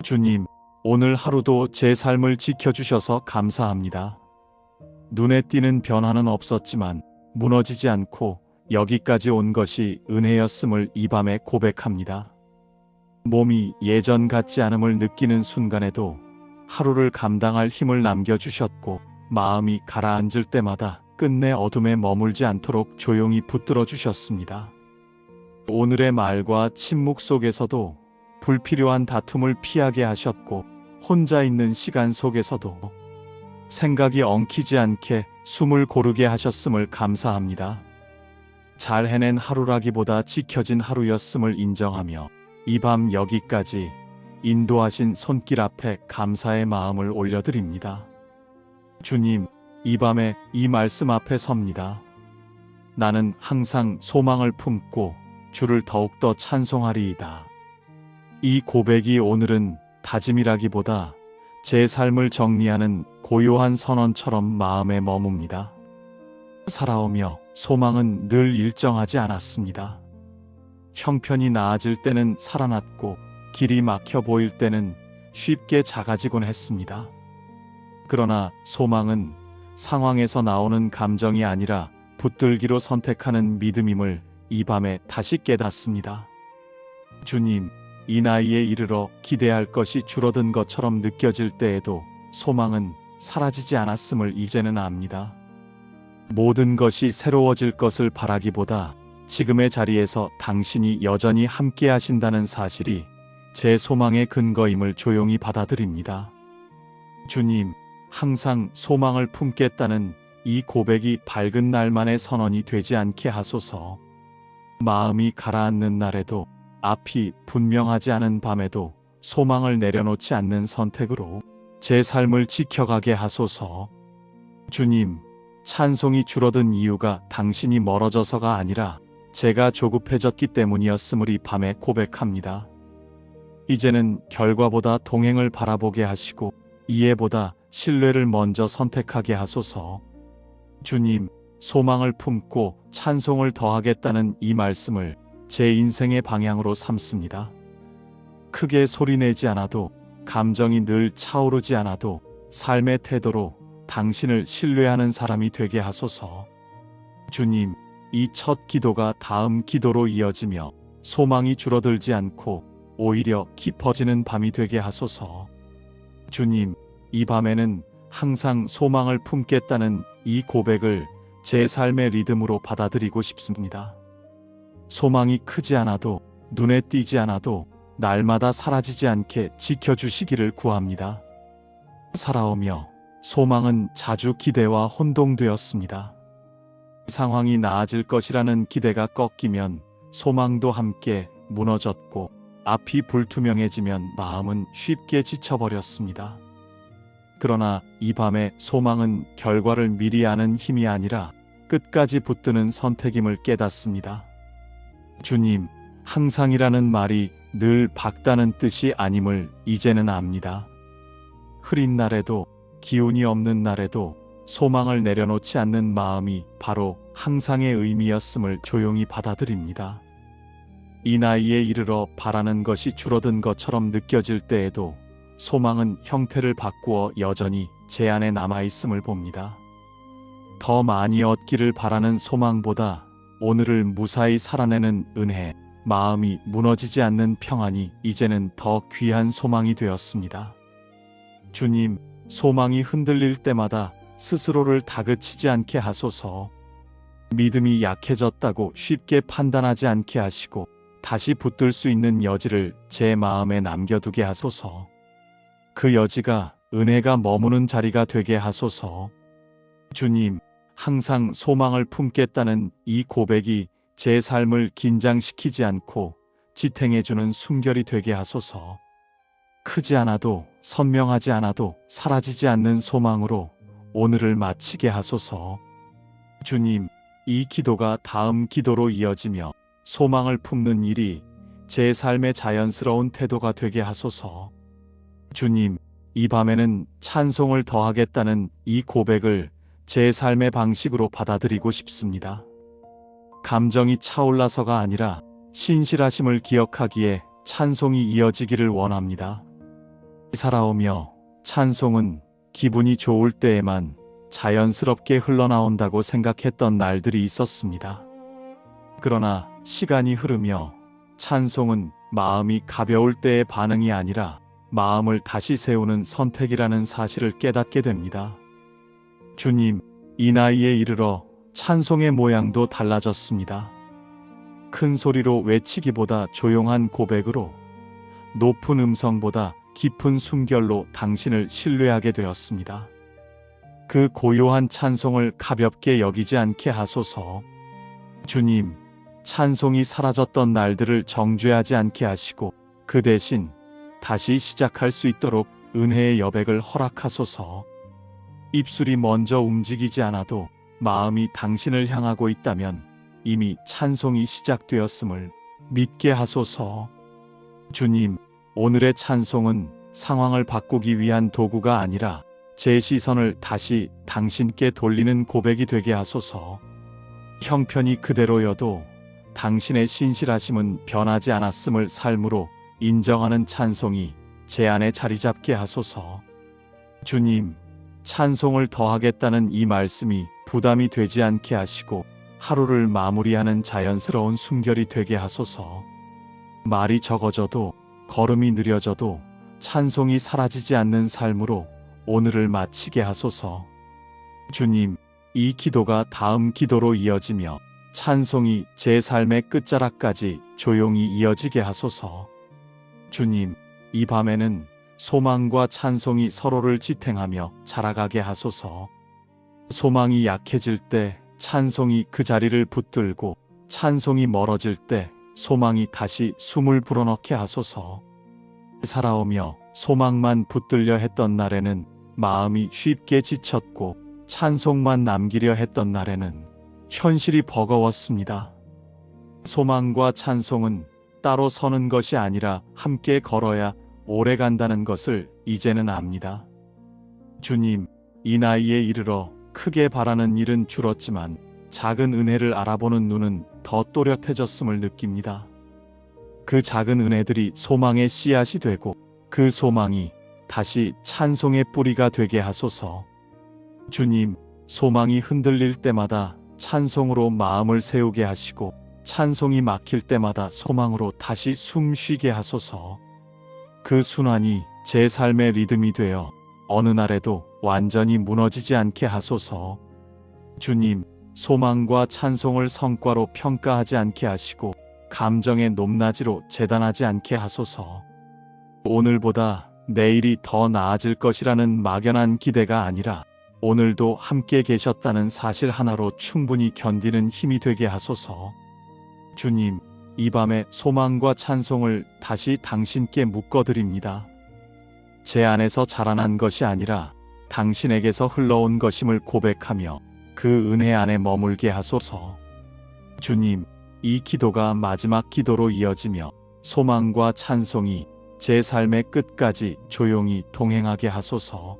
주님, 오늘 하루도 제 삶을 지켜주셔서 감사합니다. 눈에 띄는 변화는 없었지만 무너지지 않고 여기까지 온 것이 은혜였음을 이 밤에 고백합니다. 몸이 예전 같지 않음을 느끼는 순간에도 하루를 감당할 힘을 남겨주셨고, 마음이 가라앉을 때마다 끝내 어둠에 머물지 않도록 조용히 붙들어 주셨습니다. 오늘의 말과 침묵 속에서도 불필요한 다툼을 피하게 하셨고, 혼자 있는 시간 속에서도 생각이 엉키지 않게 숨을 고르게 하셨음을 감사합니다. 잘 해낸 하루라기보다 지켜진 하루였음을 인정하며 이 밤 여기까지 인도하신 손길 앞에 감사의 마음을 올려드립니다. 주님, 이 밤에 이 말씀 앞에 섭니다. 나는 항상 소망을 품고 주를 더욱더 찬송하리이다. 이 고백이 오늘은 다짐이라기보다 제 삶을 정리하는 고요한 선언처럼 마음에 머뭅니다. 살아오며 소망은 늘 일정하지 않았습니다. 형편이 나아질 때는 살아났고, 길이 막혀 보일 때는 쉽게 작아지곤 했습니다. 그러나 소망은 상황에서 나오는 감정이 아니라 붙들기로 선택하는 믿음임을 이 밤에 다시 깨닫습니다. 주님, 이 나이에 이르러 기대할 것이 줄어든 것처럼 느껴질 때에도 소망은 사라지지 않았음을 이제는 압니다. 모든 것이 새로워질 것을 바라기보다 지금의 자리에서 당신이 여전히 함께 하신다는 사실이 제 소망의 근거임을 조용히 받아들입니다. 주님, 항상 소망을 품겠다는 이 고백이 밝은 날만의 선언이 되지 않게 하소서. 마음이 가라앉는 날에도, 앞이 분명하지 않은 밤에도 소망을 내려놓지 않는 선택으로 제 삶을 지켜가게 하소서. 주님, 찬송이 줄어든 이유가 당신이 멀어져서가 아니라 제가 조급해졌기 때문이었음을 이 밤에 고백합니다. 이제는 결과보다 동행을 바라보게 하시고 이해보다 신뢰를 먼저 선택하게 하소서. 주님, 소망을 품고 찬송을 더하겠다는 이 말씀을 제 인생의 방향으로 삼습니다. 크게 소리내지 않아도, 감정이 늘 차오르지 않아도 삶의 태도로 당신을 신뢰하는 사람이 되게 하소서. 주님, 이 첫 기도가 다음 기도로 이어지며 소망이 줄어들지 않고 오히려 깊어지는 밤이 되게 하소서. 주님, 이 밤에는 항상 소망을 품겠다는 이 고백을 제 삶의 리듬으로 받아들이고 싶습니다. 소망이 크지 않아도, 눈에 띄지 않아도 날마다 사라지지 않게 지켜주시기를 구합니다. 살아오며 소망은 자주 기대와 혼동되었습니다. 상황이 나아질 것이라는 기대가 꺾이면 소망도 함께 무너졌고, 앞이 불투명해지면 마음은 쉽게 지쳐버렸습니다. 그러나 이 밤에 소망은 결과를 미리 아는 힘이 아니라 끝까지 붙드는 선택임을 깨닫습니다. 주님, 항상이라는 말이 늘 밝다는 뜻이 아님을 이제는 압니다. 흐린 날에도, 기운이 없는 날에도 소망을 내려놓지 않는 마음이 바로 항상의 의미였음을 조용히 받아들입니다. 이 나이에 이르러 바라는 것이 줄어든 것처럼 느껴질 때에도 소망은 형태를 바꾸어 여전히 제 안에 남아있음을 봅니다. 더 많이 얻기를 바라는 소망보다 오늘을 무사히 살아내는 은혜, 마음이 무너지지 않는 평안이 이제는 더 귀한 소망이 되었습니다. 주님, 소망이 흔들릴 때마다 스스로를 다그치지 않게 하소서. 믿음이 약해졌다고 쉽게 판단하지 않게 하시고 다시 붙들 수 있는 여지를 제 마음에 남겨두게 하소서. 그 여지가 은혜가 머무는 자리가 되게 하소서. 주님, 항상 소망을 품겠다는 이 고백이 제 삶을 긴장시키지 않고 지탱해주는 숨결이 되게 하소서. 크지 않아도, 선명하지 않아도 사라지지 않는 소망으로 오늘을 마치게 하소서. 주님, 이 기도가 다음 기도로 이어지며 소망을 품는 일이 제 삶의 자연스러운 태도가 되게 하소서. 주님, 이 밤에는 찬송을 더하겠다는 이 고백을 제 삶의 방식으로 받아들이고 싶습니다. 감정이 차올라서가 아니라 신실하심을 기억하기에 찬송이 이어지기를 원합니다. 살아오며 찬송은 기분이 좋을 때에만 자연스럽게 흘러나온다고 생각했던 날들이 있었습니다. 그러나 시간이 흐르며 찬송은 마음이 가벼울 때의 반응이 아니라 마음을 다시 세우는 선택이라는 사실을 깨닫게 됩니다. 주님, 이 나이에 이르러 찬송의 모양도 달라졌습니다. 큰 소리로 외치기보다 조용한 고백으로, 높은 음성보다 깊은 숨결로 당신을 신뢰하게 되었습니다. 그 고요한 찬송을 가볍게 여기지 않게 하소서. 주님, 찬송이 사라졌던 날들을 정죄하지 않게 하시고 그 대신 다시 시작할 수 있도록 은혜의 여백을 허락하소서. 입술이 먼저 움직이지 않아도 마음이 당신을 향하고 있다면 이미 찬송이 시작되었음을 믿게 하소서. 주님, 오늘의 찬송은 상황을 바꾸기 위한 도구가 아니라 제 시선을 다시 당신께 돌리는 고백이 되게 하소서. 형편이 그대로여도 당신의 신실하심은 변하지 않았음을 삶으로 인정하는 찬송이 제 안에 자리 잡게 하소서. 주님, 찬송을 더하겠다는 이 말씀이 부담이 되지 않게 하시고 하루를 마무리하는 자연스러운 순결이 되게 하소서. 말이 적어져도 걸음이 느려져도 찬송이 사라지지 않는 삶으로 오늘을 마치게 하소서. 주님, 이 기도가 다음 기도로 이어지며 찬송이 제 삶의 끝자락까지 조용히 이어지게 하소서. 주님, 이 밤에는 소망과 찬송이 서로를 지탱하며 자라가게 하소서. 소망이 약해질 때 찬송이 그 자리를 붙들고 찬송이 멀어질 때 소망이 다시 숨을 불어넣게 하소서. 살아오며 소망만 붙들려 했던 날에는 마음이 쉽게 지쳤고 찬송만 남기려 했던 날에는 현실이 버거웠습니다. 소망과 찬송은 따로 서는 것이 아니라 함께 걸어야 오래 간다는 것을 이제는 압니다. 주님, 이 나이에 이르러 크게 바라는 일은 줄었지만 작은 은혜를 알아보는 눈은 더 또렷해졌음을 느낍니다. 그 작은 은혜들이 소망의 씨앗이 되고 그 소망이 다시 찬송의 뿌리가 되게 하소서. 주님, 소망이 흔들릴 때마다 찬송으로 마음을 세우게 하시고 찬송이 막힐 때마다 소망으로 다시 숨 쉬게 하소서. 그 순환이 제 삶의 리듬이 되어 어느 날에도 완전히 무너지지 않게 하소서. 주님, 소망과 찬송을 성과로 평가하지 않게 하시고 감정의 높낮이로 재단하지 않게 하소서. 오늘보다 내일이 더 나아질 것이라는 막연한 기대가 아니라 오늘도 함께 계셨다는 사실 하나로 충분히 견디는 힘이 되게 하소서. 주님, 이 밤에 소망과 찬송을 다시 당신께 묶어드립니다. 제 안에서 자라난 것이 아니라 당신에게서 흘러온 것임을 고백하며 그 은혜 안에 머물게 하소서. 주님, 이 기도가 마지막 기도로 이어지며 소망과 찬송이 제 삶의 끝까지 조용히 동행하게 하소서.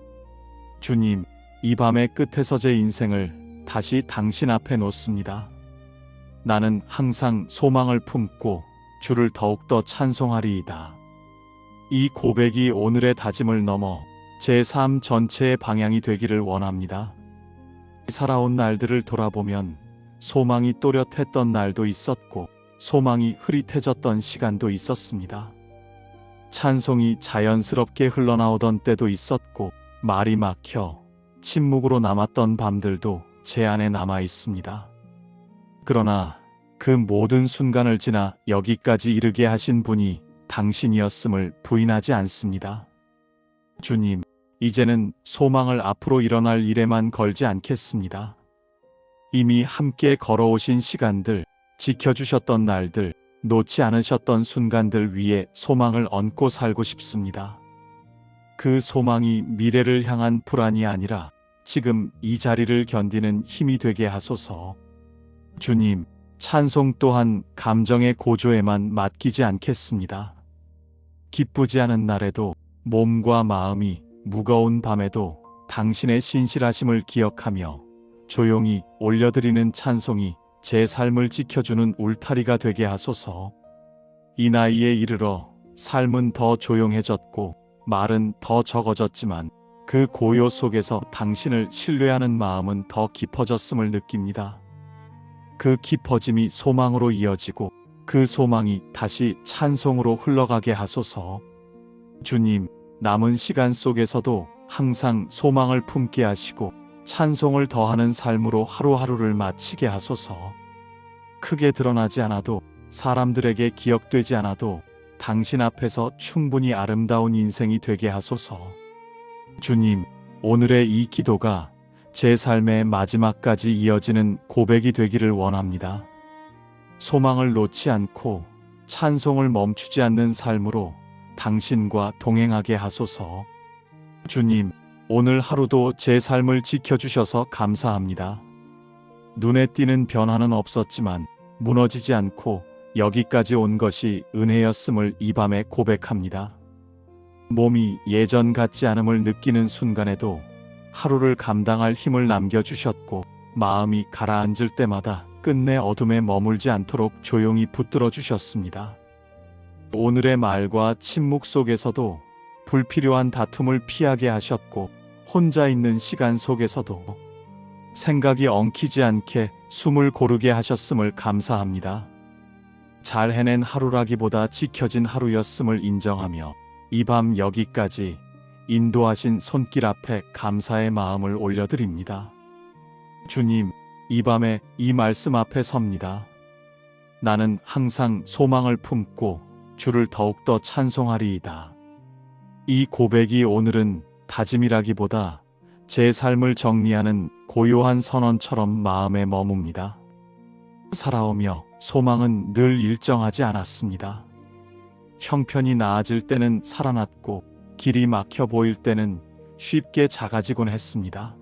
주님, 이 밤의 끝에서 제 인생을 다시 당신 앞에 놓습니다. 나는 항상 소망을 품고 주를 더욱더 찬송하리이다. 이 고백이 오늘의 다짐을 넘어 제 삶 전체의 방향이 되기를 원합니다. 살아온 날들을 돌아보면 소망이 또렷했던 날도 있었고 소망이 흐릿해졌던 시간도 있었습니다. 찬송이 자연스럽게 흘러나오던 때도 있었고 말이 막혀 침묵으로 남았던 밤들도 제 안에 남아 있습니다. 그러나 그 모든 순간을 지나 여기까지 이르게 하신 분이 당신이었음을 부인하지 않습니다. 주님, 이제는 소망을 앞으로 일어날 일에만 걸지 않겠습니다. 이미 함께 걸어오신 시간들, 지켜주셨던 날들, 놓지 않으셨던 순간들 위에 소망을 얹고 살고 싶습니다. 그 소망이 미래를 향한 불안이 아니라 지금 이 자리를 견디는 힘이 되게 하소서. 주님, 찬송 또한 감정의 고조에만 맡기지 않겠습니다. 기쁘지 않은 날에도 몸과 마음이 무거운 밤에도 당신의 신실하심을 기억하며 조용히 올려드리는 찬송이 제 삶을 지켜주는 울타리가 되게 하소서. 이 나이에 이르러 삶은 더 조용해졌고 말은 더 적어졌지만 그 고요 속에서 당신을 신뢰하는 마음은 더 깊어졌음을 느낍니다. 그 깊어짐이 소망으로 이어지고 그 소망이 다시 찬송으로 흘러가게 하소서. 주님, 남은 시간 속에서도 항상 소망을 품게 하시고 찬송을 더하는 삶으로 하루하루를 마치게 하소서. 크게 드러나지 않아도 사람들에게 기억되지 않아도 당신 앞에서 충분히 아름다운 인생이 되게 하소서. 주님, 오늘의 이 기도가 제 삶의 마지막까지 이어지는 고백이 되기를 원합니다. 소망을 놓지 않고 찬송을 멈추지 않는 삶으로 당신과 동행하게 하소서. 주님, 오늘 하루도 제 삶을 지켜주셔서 감사합니다. 눈에 띄는 변화는 없었지만 무너지지 않고 여기까지 온 것이 은혜였음을 이 밤에 고백합니다. 몸이 예전 같지 않음을 느끼는 순간에도 하루를 감당할 힘을 남겨주셨고 마음이 가라앉을 때마다 끝내 어둠에 머물지 않도록 조용히 붙들어 주셨습니다. 오늘의 말과 침묵 속에서도 불필요한 다툼을 피하게 하셨고 혼자 있는 시간 속에서도 생각이 엉키지 않게 숨을 고르게 하셨음을 감사합니다. 잘 해낸 하루라기보다 지켜진 하루였음을 인정하며 이 밤 여기까지 인도하신 손길 앞에 감사의 마음을 올려드립니다. 주님, 이 밤에 이 말씀 앞에 섭니다. 나는 항상 소망을 품고 주를 더욱더 찬송하리이다. 이 고백이 오늘은 다짐이라기보다 제 삶을 정리하는 고요한 선언처럼 마음에 머뭅니다. 살아오며 소망은 늘 일정하지 않았습니다. 형편이 나아질 때는 살아났고 길이 막혀 보일 때는 쉽게 작아지곤 했습니다.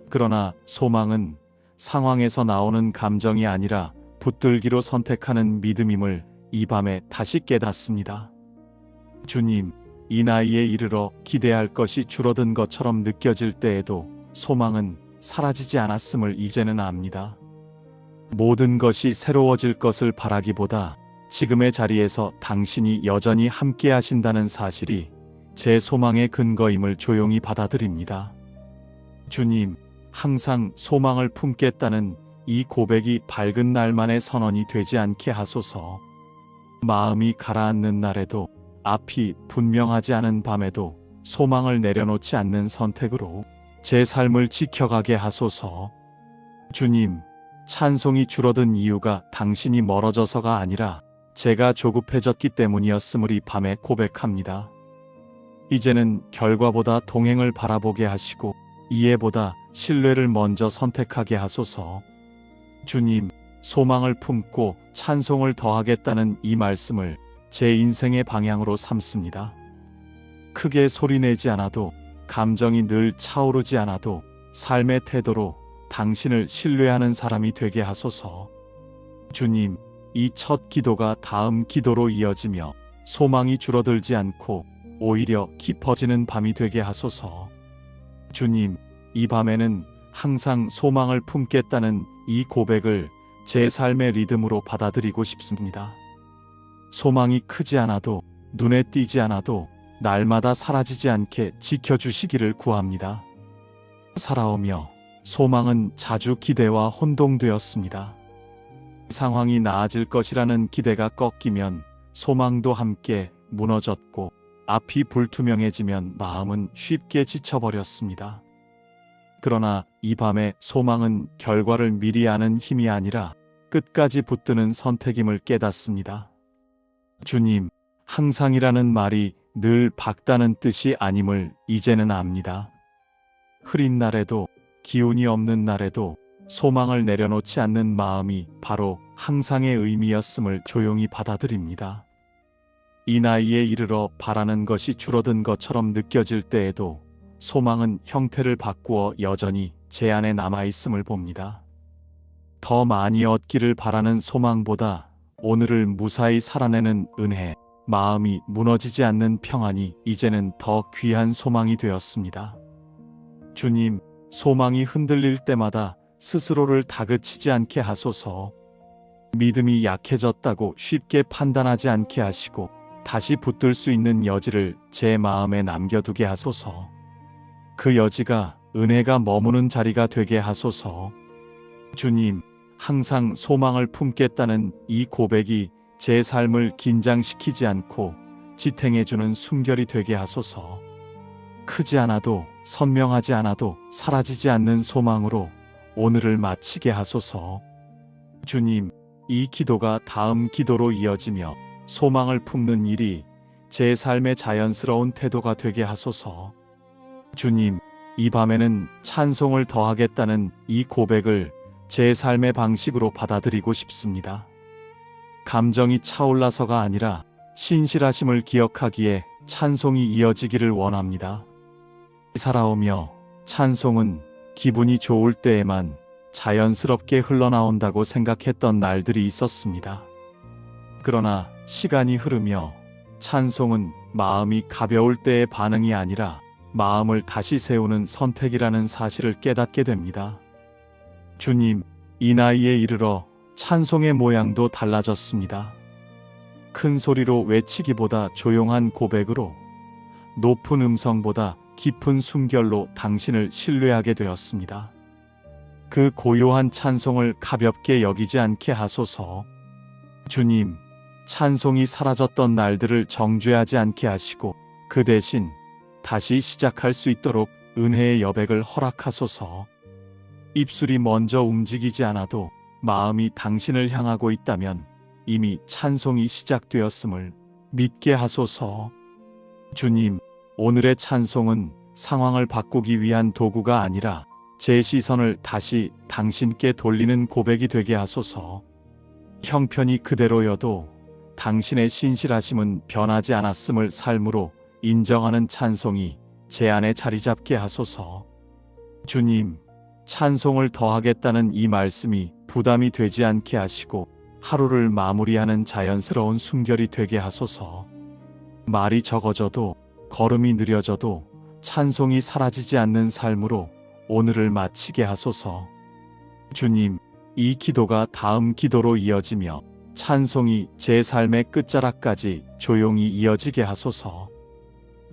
그러나 소망은 상황에서 나오는 감정이 아니라 붙들기로 선택하는 믿음임을 이 밤에 다시 깨닫습니다. 주님, 이 나이에 이르러 기대할 것이 줄어든 것처럼 느껴질 때에도 소망은 사라지지 않았음을 이제는 압니다. 모든 것이 새로워질 것을 바라기보다 지금의 자리에서 당신이 여전히 함께 하신다는 사실이 제 소망의 근거임을 조용히 받아들입니다. 주님, 항상 소망을 품겠다는 이 고백이 밝은 날만의 선언이 되지 않게 하소서. 마음이 가라앉는 날에도 앞이 분명하지 않은 밤에도 소망을 내려놓지 않는 선택으로 제 삶을 지켜가게 하소서. 주님, 찬송이 줄어든 이유가 당신이 멀어져서가 아니라 제가 조급해졌기 때문이었음을 이 밤에 고백합니다. 이제는 결과보다 동행을 바라보게 하시고 이해보다 신뢰를 먼저 선택하게 하소서. 주님, 소망을 품고 찬송을 더하겠다는 이 말씀을 제 인생의 방향으로 삼습니다. 크게 소리내지 않아도, 감정이 늘 차오르지 않아도 삶의 태도로 당신을 신뢰하는 사람이 되게 하소서. 주님, 이 첫 기도가 다음 기도로 이어지며 소망이 줄어들지 않고 오히려 깊어지는 밤이 되게 하소서. 주님, 이 밤에는 항상 소망을 품겠다는 이 고백을 제 삶의 리듬으로 받아들이고 싶습니다. 소망이 크지 않아도, 눈에 띄지 않아도 날마다 사라지지 않게 지켜주시기를 구합니다. 살아오며 소망은 자주 기대와 혼동되었습니다. 상황이 나아질 것이라는 기대가 꺾이면 소망도 함께 무너졌고 앞이 불투명해지면 마음은 쉽게 지쳐버렸습니다. 그러나 이 밤에 소망은 결과를 미리 아는 힘이 아니라 끝까지 붙드는 선택임을 깨닫습니다. 주님, 항상이라는 말이 늘 밝다는 뜻이 아님을 이제는 압니다. 흐린 날에도, 기운이 없는 날에도 소망을 내려놓지 않는 마음이 바로 항상의 의미였음을 조용히 받아들입니다. 이 나이에 이르러 바라는 것이 줄어든 것처럼 느껴질 때에도 소망은 형태를 바꾸어 여전히 제 안에 남아있음을 봅니다. 더 많이 얻기를 바라는 소망보다 오늘을 무사히 살아내는 은혜, 마음이 무너지지 않는 평안이 이제는 더 귀한 소망이 되었습니다. 주님, 소망이 흔들릴 때마다 스스로를 다그치지 않게 하소서. 믿음이 약해졌다고 쉽게 판단하지 않게 하시고 다시 붙들 수 있는 여지를 제 마음에 남겨두게 하소서. 그 여지가 은혜가 머무는 자리가 되게 하소서. 주님, 항상 소망을 품겠다는 이 고백이 제 삶을 긴장시키지 않고 지탱해주는 숨결이 되게 하소서. 크지 않아도 선명하지 않아도 사라지지 않는 소망으로 오늘을 마치게 하소서. 주님, 이 기도가 다음 기도로 이어지며 소망을 품는 일이 제 삶의 자연스러운 태도가 되게 하소서. 주님, 이 밤에는 찬송을 더하겠다는 이 고백을 제 삶의 방식으로 받아들이고 싶습니다. 감정이 차올라서가 아니라 신실하심을 기억하기에 찬송이 이어지기를 원합니다. 살아오며 찬송은 기분이 좋을 때에만 자연스럽게 흘러나온다고 생각했던 날들이 있었습니다. 그러나 시간이 흐르며 찬송은 마음이 가벼울 때의 반응이 아니라 마음을 다시 세우는 선택이라는 사실을 깨닫게 됩니다. 주님, 이 나이에 이르러 찬송의 모양도 달라졌습니다. 큰 소리로 외치기보다 조용한 고백으로, 높은 음성보다 깊은 숨결로 당신을 신뢰하게 되었습니다. 그 고요한 찬송을 가볍게 여기지 않게 하소서. 주님, 찬송이 사라졌던 날들을 정죄하지 않게 하시고 그 대신 다시 시작할 수 있도록 은혜의 여백을 허락하소서. 입술이 먼저 움직이지 않아도 마음이 당신을 향하고 있다면 이미 찬송이 시작되었음을 믿게 하소서. 주님, 오늘의 찬송은 상황을 바꾸기 위한 도구가 아니라 제 시선을 다시 당신께 돌리는 고백이 되게 하소서. 형편이 그대로여도 당신의 신실하심은 변하지 않았음을 삶으로 인정하는 찬송이 제 안에 자리 잡게 하소서. 주님, 찬송을 더하겠다는 이 말씀이 부담이 되지 않게 하시고 하루를 마무리하는 자연스러운 숨결이 되게 하소서. 말이 적어져도 걸음이 느려져도 찬송이 사라지지 않는 삶으로 오늘을 마치게 하소서. 주님, 이 기도가 다음 기도로 이어지며 찬송이 제 삶의 끝자락까지 조용히 이어지게 하소서.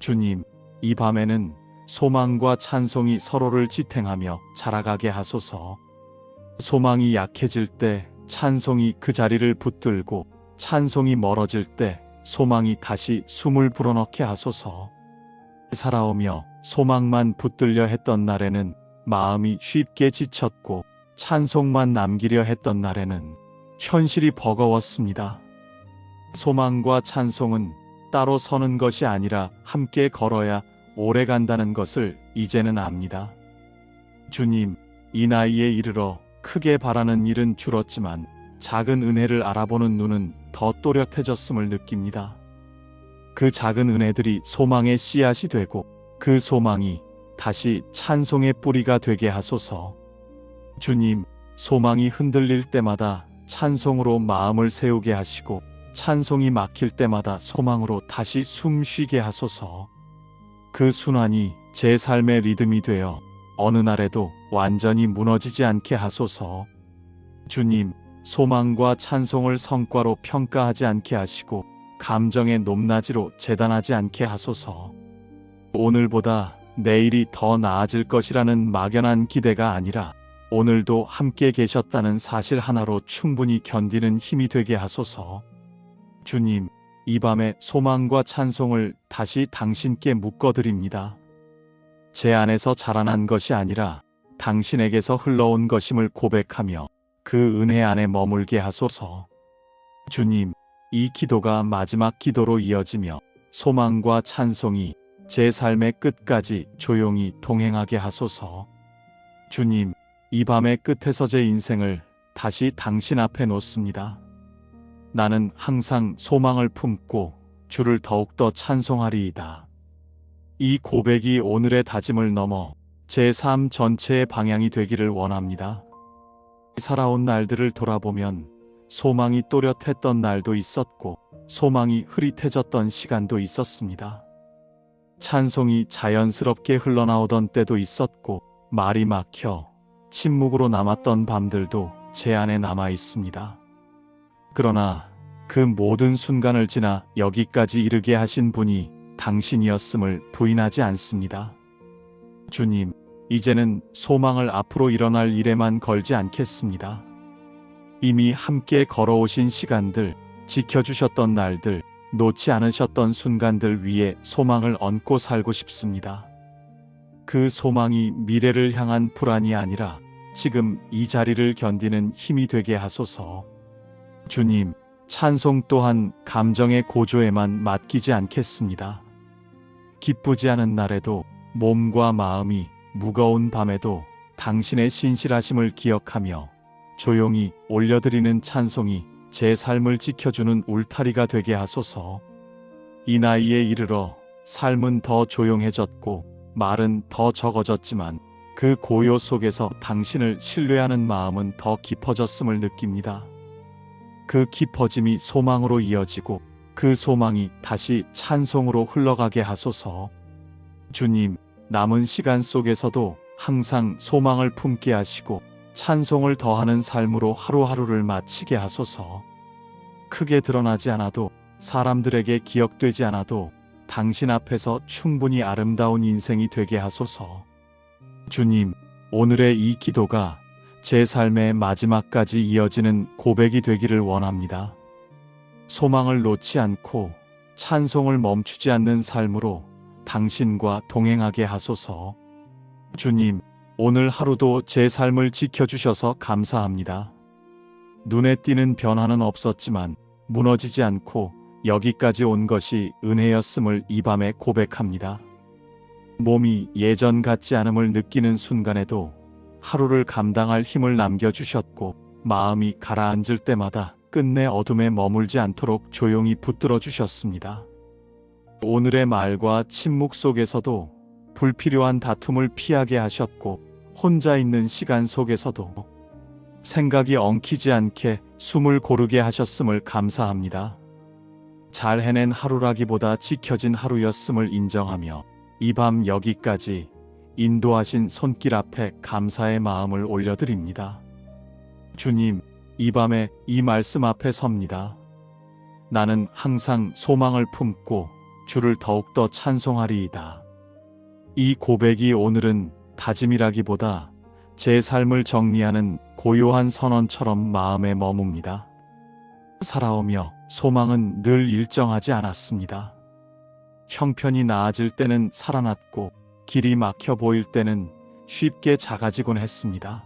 주님, 이 밤에는 소망과 찬송이 서로를 지탱하며 자라가게 하소서. 소망이 약해질 때 찬송이 그 자리를 붙들고 찬송이 멀어질 때 소망이 다시 숨을 불어넣게 하소서. 살아오며 소망만 붙들려 했던 날에는 마음이 쉽게 지쳤고 찬송만 남기려 했던 날에는 현실이 버거웠습니다. 소망과 찬송은 따로 서는 것이 아니라 함께 걸어야 오래 간다는 것을 이제는 압니다. 주님, 이 나이에 이르러 크게 바라는 일은 줄었지만 작은 은혜를 알아보는 눈은 더 또렷해졌음을 느낍니다. 그 작은 은혜들이 소망의 씨앗이 되고 그 소망이 다시 찬송의 뿌리가 되게 하소서. 주님, 소망이 흔들릴 때마다 찬송으로 마음을 세우게 하시고 찬송이 막힐 때마다 소망으로 다시 숨 쉬게 하소서. 그 순환이 제 삶의 리듬이 되어 어느 날에도 완전히 무너지지 않게 하소서. 주님, 소망과 찬송을 성과로 평가하지 않게 하시고 감정의 높낮이로 재단하지 않게 하소서. 오늘보다 내일이 더 나아질 것이라는 막연한 기대가 아니라 오늘도 함께 계셨다는 사실 하나로 충분히 견디는 힘이 되게 하소서. 주님, 이 밤에 소망과 찬송을 다시 당신께 묶어드립니다. 제 안에서 자라난 것이 아니라 당신에게서 흘러온 것임을 고백하며 그 은혜 안에 머물게 하소서. 주님, 이 기도가 마지막 기도로 이어지며 소망과 찬송이 제 삶의 끝까지 조용히 동행하게 하소서. 주님, 이 밤의 끝에서 제 인생을 다시 당신 앞에 놓습니다. 나는 항상 소망을 품고 주를 더욱더 찬송하리이다. 이 고백이 오늘의 다짐을 넘어 제 삶 전체의 방향이 되기를 원합니다. 살아온 날들을 돌아보면 소망이 또렷했던 날도 있었고 소망이 흐릿해졌던 시간도 있었습니다. 찬송이 자연스럽게 흘러나오던 때도 있었고 말이 막혀 침묵으로 남았던 밤들도 제 안에 남아 있습니다. 그러나 그 모든 순간을 지나 여기까지 이르게 하신 분이 당신이었음을 부인하지 않습니다. 주님, 이제는 소망을 앞으로 일어날 일에만 걸지 않겠습니다. 이미 함께 걸어오신 시간들, 지켜주셨던 날들, 놓지 않으셨던 순간들 위에 소망을 얹고 살고 싶습니다. 그 소망이 미래를 향한 불안이 아니라 지금 이 자리를 견디는 힘이 되게 하소서. 주님, 찬송 또한 감정의 고조에만 맡기지 않겠습니다. 기쁘지 않은 날에도, 몸과 마음이 무거운 밤에도 당신의 신실하심을 기억하며 조용히 올려드리는 찬송이 제 삶을 지켜주는 울타리가 되게 하소서. 이 나이에 이르러 삶은 더 조용해졌고 말은 더 적어졌지만 그 고요 속에서 당신을 신뢰하는 마음은 더 깊어졌음을 느낍니다. 그 깊어짐이 소망으로 이어지고 그 소망이 다시 찬송으로 흘러가게 하소서. 주님, 남은 시간 속에서도 항상 소망을 품게 하시고 찬송을 더하는 삶으로 하루하루를 마치게 하소서. 크게 드러나지 않아도, 사람들에게 기억되지 않아도 당신 앞에서 충분히 아름다운 인생이 되게 하소서. 주님, 오늘의 이 기도가 제 삶의 마지막까지 이어지는 고백이 되기를 원합니다. 소망을 놓지 않고 찬송을 멈추지 않는 삶으로 당신과 동행하게 하소서. 주님, 오늘 하루도 제 삶을 지켜주셔서 감사합니다. 눈에 띄는 변화는 없었지만 무너지지 않고 여기까지 온 것이 은혜였음을 이 밤에 고백합니다. 몸이 예전 같지 않음을 느끼는 순간에도 하루를 감당할 힘을 남겨주셨고 마음이 가라앉을 때마다 끝내 어둠에 머물지 않도록 조용히 붙들어 주셨습니다. 오늘의 말과 침묵 속에서도 불필요한 다툼을 피하게 하셨고 혼자 있는 시간 속에서도 생각이 엉키지 않게 숨을 고르게 하셨음을 감사합니다. 잘 해낸 하루라기보다 지켜진 하루였음을 인정하며 이 밤 여기까지 인도하신 손길 앞에 감사의 마음을 올려드립니다. 주님, 이 밤에 이 말씀 앞에 섭니다. 나는 항상 소망을 품고 주를 더욱더 찬송하리이다. 이 고백이 오늘은 다짐이라기보다 제 삶을 정리하는 고요한 선언처럼 마음에 머뭅니다. 살아오며 소망은 늘 일정하지 않았습니다. 형편이 나아질 때는 살아났고 길이 막혀 보일 때는 쉽게 작아지곤 했습니다.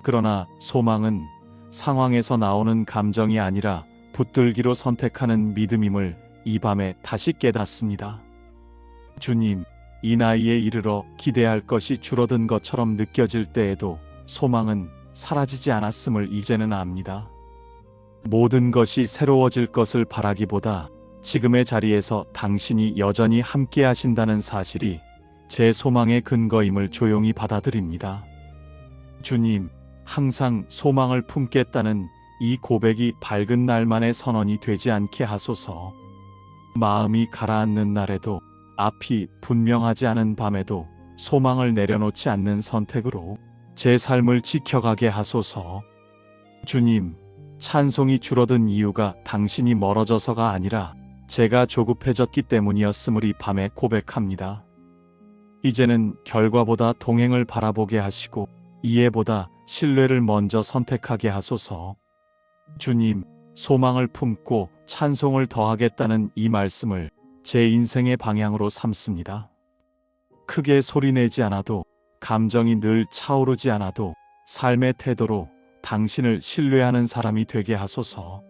그러나 소망은 상황에서 나오는 감정이 아니라 붙들기로 선택하는 믿음임을 이 밤에 다시 깨닫습니다. 주님, 이 나이에 이르러 기대할 것이 줄어든 것처럼 느껴질 때에도 소망은 사라지지 않았음을 이제는 압니다. 모든 것이 새로워질 것을 바라기보다 지금의 자리에서 당신이 여전히 함께 하신다는 사실이 제 소망의 근거임을 조용히 받아들입니다. 주님, 항상 소망을 품겠다는 이 고백이 밝은 날만의 선언이 되지 않게 하소서. 마음이 가라앉는 날에도, 앞이 분명하지 않은 밤에도 소망을 내려놓지 않는 선택으로 제 삶을 지켜가게 하소서. 주님, 찬송이 줄어든 이유가 당신이 멀어져서가 아니라 제가 조급해졌기 때문이었음을 이 밤에 고백합니다. 이제는 결과보다 동행을 바라보게 하시고 이해보다 신뢰를 먼저 선택하게 하소서. 주님, 소망을 품고 찬송을 더하겠다는 이 말씀을 제 인생의 방향으로 삼습니다. 크게 소리내지 않아도, 감정이 늘 차오르지 않아도 삶의 태도로 당신을 신뢰하는 사람이 되게 하소서.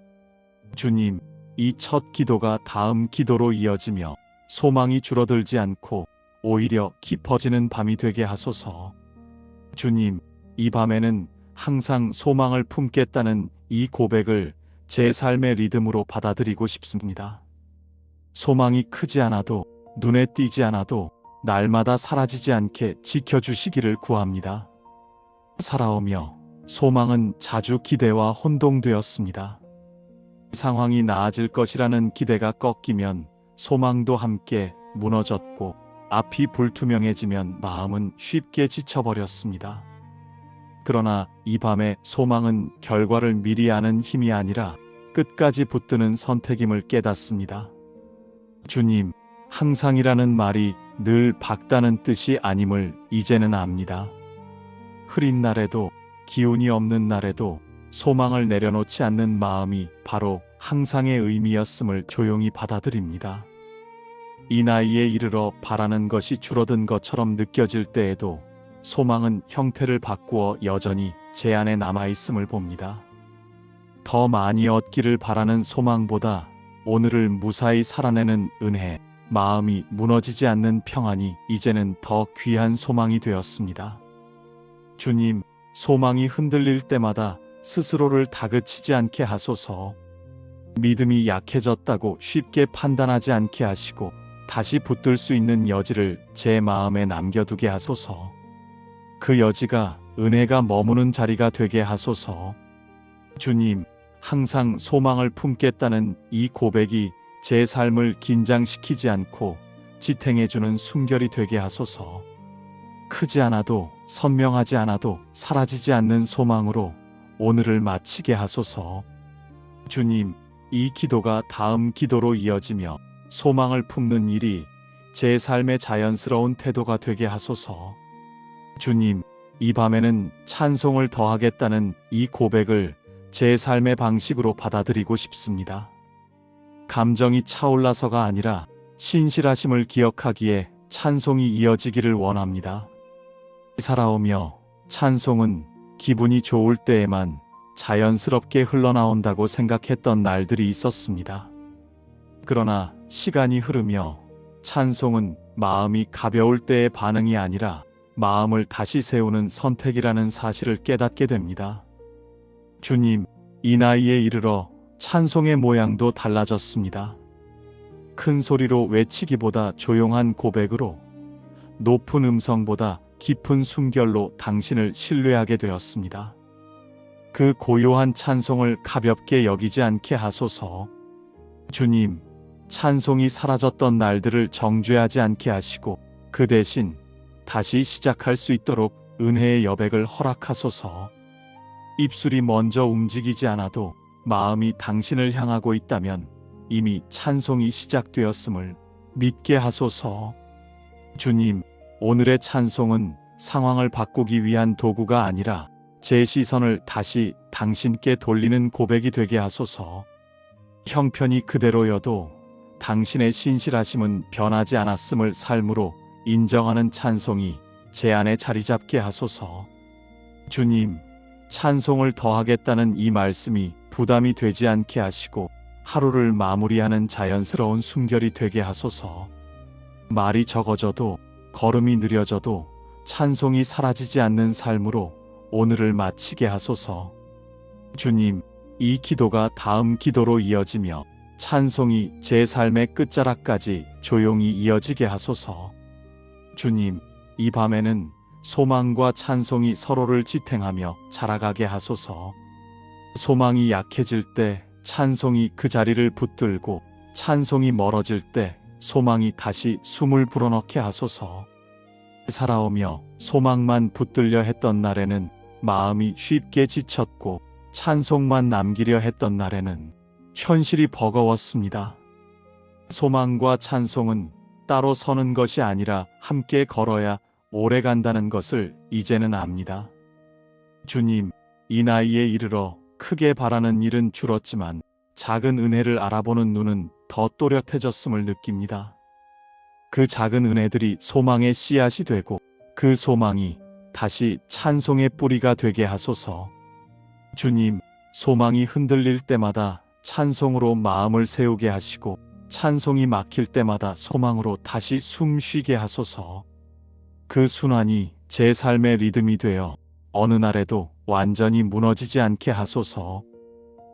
주님, 이 첫 기도가 다음 기도로 이어지며 소망이 줄어들지 않고 오히려 깊어지는 밤이 되게 하소서. 주님, 이 밤에는 항상 소망을 품겠다는 이 고백을 제 삶의 리듬으로 받아들이고 싶습니다. 소망이 크지 않아도, 눈에 띄지 않아도 날마다 사라지지 않게 지켜주시기를 구합니다. 살아오며 소망은 자주 기대와 혼동되었습니다. 상황이 나아질 것이라는 기대가 꺾이면 소망도 함께 무너졌고 앞이 불투명해지면 마음은 쉽게 지쳐버렸습니다. 그러나 이 밤의 소망은 결과를 미리 아는 힘이 아니라 끝까지 붙드는 선택임을 깨닫습니다. 주님, 항상이라는 말이 늘 밝다는 뜻이 아님을 이제는 압니다. 흐린 날에도 기운이 없는 날에도 소망을 내려놓지 않는 마음이 바로 항상의 의미였음을 조용히 받아들입니다. 이 나이에 이르러 바라는 것이 줄어든 것처럼 느껴질 때에도 소망은 형태를 바꾸어 여전히 제 안에 남아있음을 봅니다. 더 많이 얻기를 바라는 소망보다 오늘을 무사히 살아내는 은혜, 마음이 무너지지 않는 평안이 이제는 더 귀한 소망이 되었습니다. 주님, 소망이 흔들릴 때마다 스스로를 다그치지 않게 하소서. 믿음이 약해졌다고 쉽게 판단하지 않게 하시고 다시 붙들 수 있는 여지를 제 마음에 남겨두게 하소서. 그 여지가 은혜가 머무는 자리가 되게 하소서. 주님, 항상 소망을 품겠다는 이 고백이 제 삶을 긴장시키지 않고 지탱해주는 숨결이 되게 하소서. 크지 않아도 선명하지 않아도 사라지지 않는 소망으로 오늘을 마치게 하소서. 주님, 이 기도가 다음 기도로 이어지며 소망을 품는 일이 제 삶의 자연스러운 태도가 되게 하소서. 주님, 이 밤에는 찬송을 더하겠다는 이 고백을 제 삶의 방식으로 받아들이고 싶습니다. 감정이 차올라서가 아니라 신실하심을 기억하기에 찬송이 이어지기를 원합니다. 살아오며 찬송은 기분이 좋을 때에만 자연스럽게 흘러나온다고 생각했던 날들이 있었습니다. 그러나 시간이 흐르며 찬송은 마음이 가벼울 때의 반응이 아니라 마음을 다시 세우는 선택이라는 사실을 깨닫게 됩니다. 주님, 이 나이에 이르러 찬송의 모양도 달라졌습니다. 큰 소리로 외치기보다 조용한 고백으로, 높은 음성보다 깊은 숨결로 당신을 신뢰하게 되었습니다. 그 고요한 찬송을 가볍게 여기지 않게 하소서. 주님, 찬송이 사라졌던 날들을 정죄하지 않게 하시고 그 대신 다시 시작할 수 있도록 은혜의 여백을 허락하소서. 입술이 먼저 움직이지 않아도 마음이 당신을 향하고 있다면 이미 찬송이 시작되었음을 믿게 하소서. 주님, 오늘의 찬송은 상황을 바꾸기 위한 도구가 아니라 제 시선을 다시 당신께 돌리는 고백이 되게 하소서. 형편이 그대로여도 당신의 신실하심은 변하지 않았음을 삶으로 인정하는 찬송이 제 안에 자리 잡게 하소서. 주님, 찬송을 더하겠다는 이 말씀이 부담이 되지 않게 하시고 하루를 마무리하는 자연스러운 숨결이 되게 하소서. 말이 적어져도 걸음이 느려져도 찬송이 사라지지 않는 삶으로 오늘을 마치게 하소서. 주님, 이 기도가 다음 기도로 이어지며 찬송이 제 삶의 끝자락까지 조용히 이어지게 하소서. 주님, 이 밤에는 소망과 찬송이 서로를 지탱하며 자라가게 하소서. 소망이 약해질 때 찬송이 그 자리를 붙들고 찬송이 멀어질 때 소망이 다시 숨을 불어넣게 하소서. 살아오며 소망만 붙들려 했던 날에는 마음이 쉽게 지쳤고 찬송만 남기려 했던 날에는 현실이 버거웠습니다. 소망과 찬송은 따로 서는 것이 아니라 함께 걸어야 오래 간다는 것을 이제는 압니다. 주님, 이 나이에 이르러 크게 바라는 일은 줄었지만 작은 은혜를 알아보는 눈은 더 또렷해졌음을 느낍니다. 그 작은 은혜들이 소망의 씨앗이 되고 그 소망이 다시 찬송의 뿌리가 되게 하소서. 주님, 소망이 흔들릴 때마다 찬송으로 마음을 세우게 하시고 찬송이 막힐 때마다 소망으로 다시 숨 쉬게 하소서. 그 순환이 제 삶의 리듬이 되어 어느 날에도 완전히 무너지지 않게 하소서.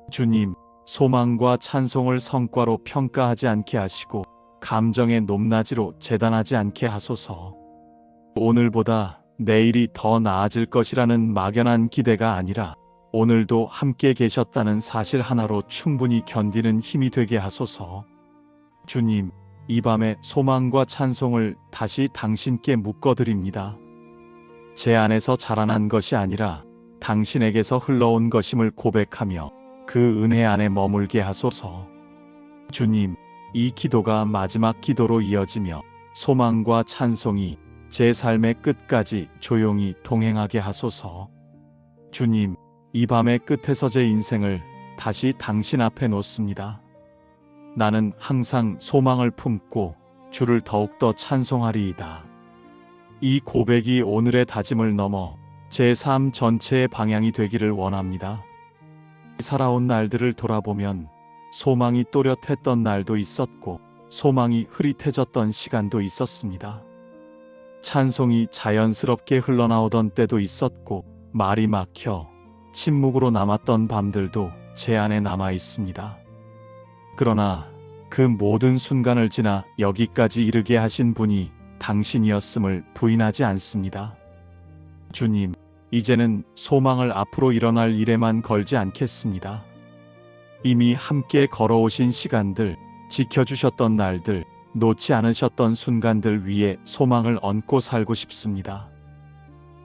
주님, 소망과 찬송을 성과로 평가하지 않게 하시고 감정의 높낮이로 재단하지 않게 하소서. 오늘보다 내일이 더 나아질 것이라는 막연한 기대가 아니라 오늘도 함께 계셨다는 사실 하나로 충분히 견디는 힘이 되게 하소서. 주님, 이 밤에 소망과 찬송을 다시 당신께 묶어드립니다. 제 안에서 자라난 것이 아니라 당신에게서 흘러온 것임을 고백하며 그 은혜 안에 머물게 하소서. 주님, 이 기도가 마지막 기도로 이어지며 소망과 찬송이 제 삶의 끝까지 조용히 동행하게 하소서. 주님, 이 밤의 끝에서 제 인생을 다시 당신 앞에 놓습니다. 나는 항상 소망을 품고 주를 더욱더 찬송하리이다. 이 고백이 오늘의 다짐을 넘어 제 삶 전체의 방향이 되기를 원합니다. 살아온 날들을 돌아보면 소망이 또렷했던 날도 있었고 소망이 흐릿해졌던 시간도 있었습니다. 찬송이 자연스럽게 흘러나오던 때도 있었고 말이 막혀 침묵으로 남았던 밤들도 제 안에 남아 있습니다. 그러나 그 모든 순간을 지나 여기까지 이르게 하신 분이 당신이었음을 부인하지 않습니다. 주님, 이제는 소망을 앞으로 일어날 일에만 걸지 않겠습니다. 이미 함께 걸어오신 시간들, 지켜주셨던 날들, 놓지 않으셨던 순간들 위에 소망을 얹고 살고 싶습니다.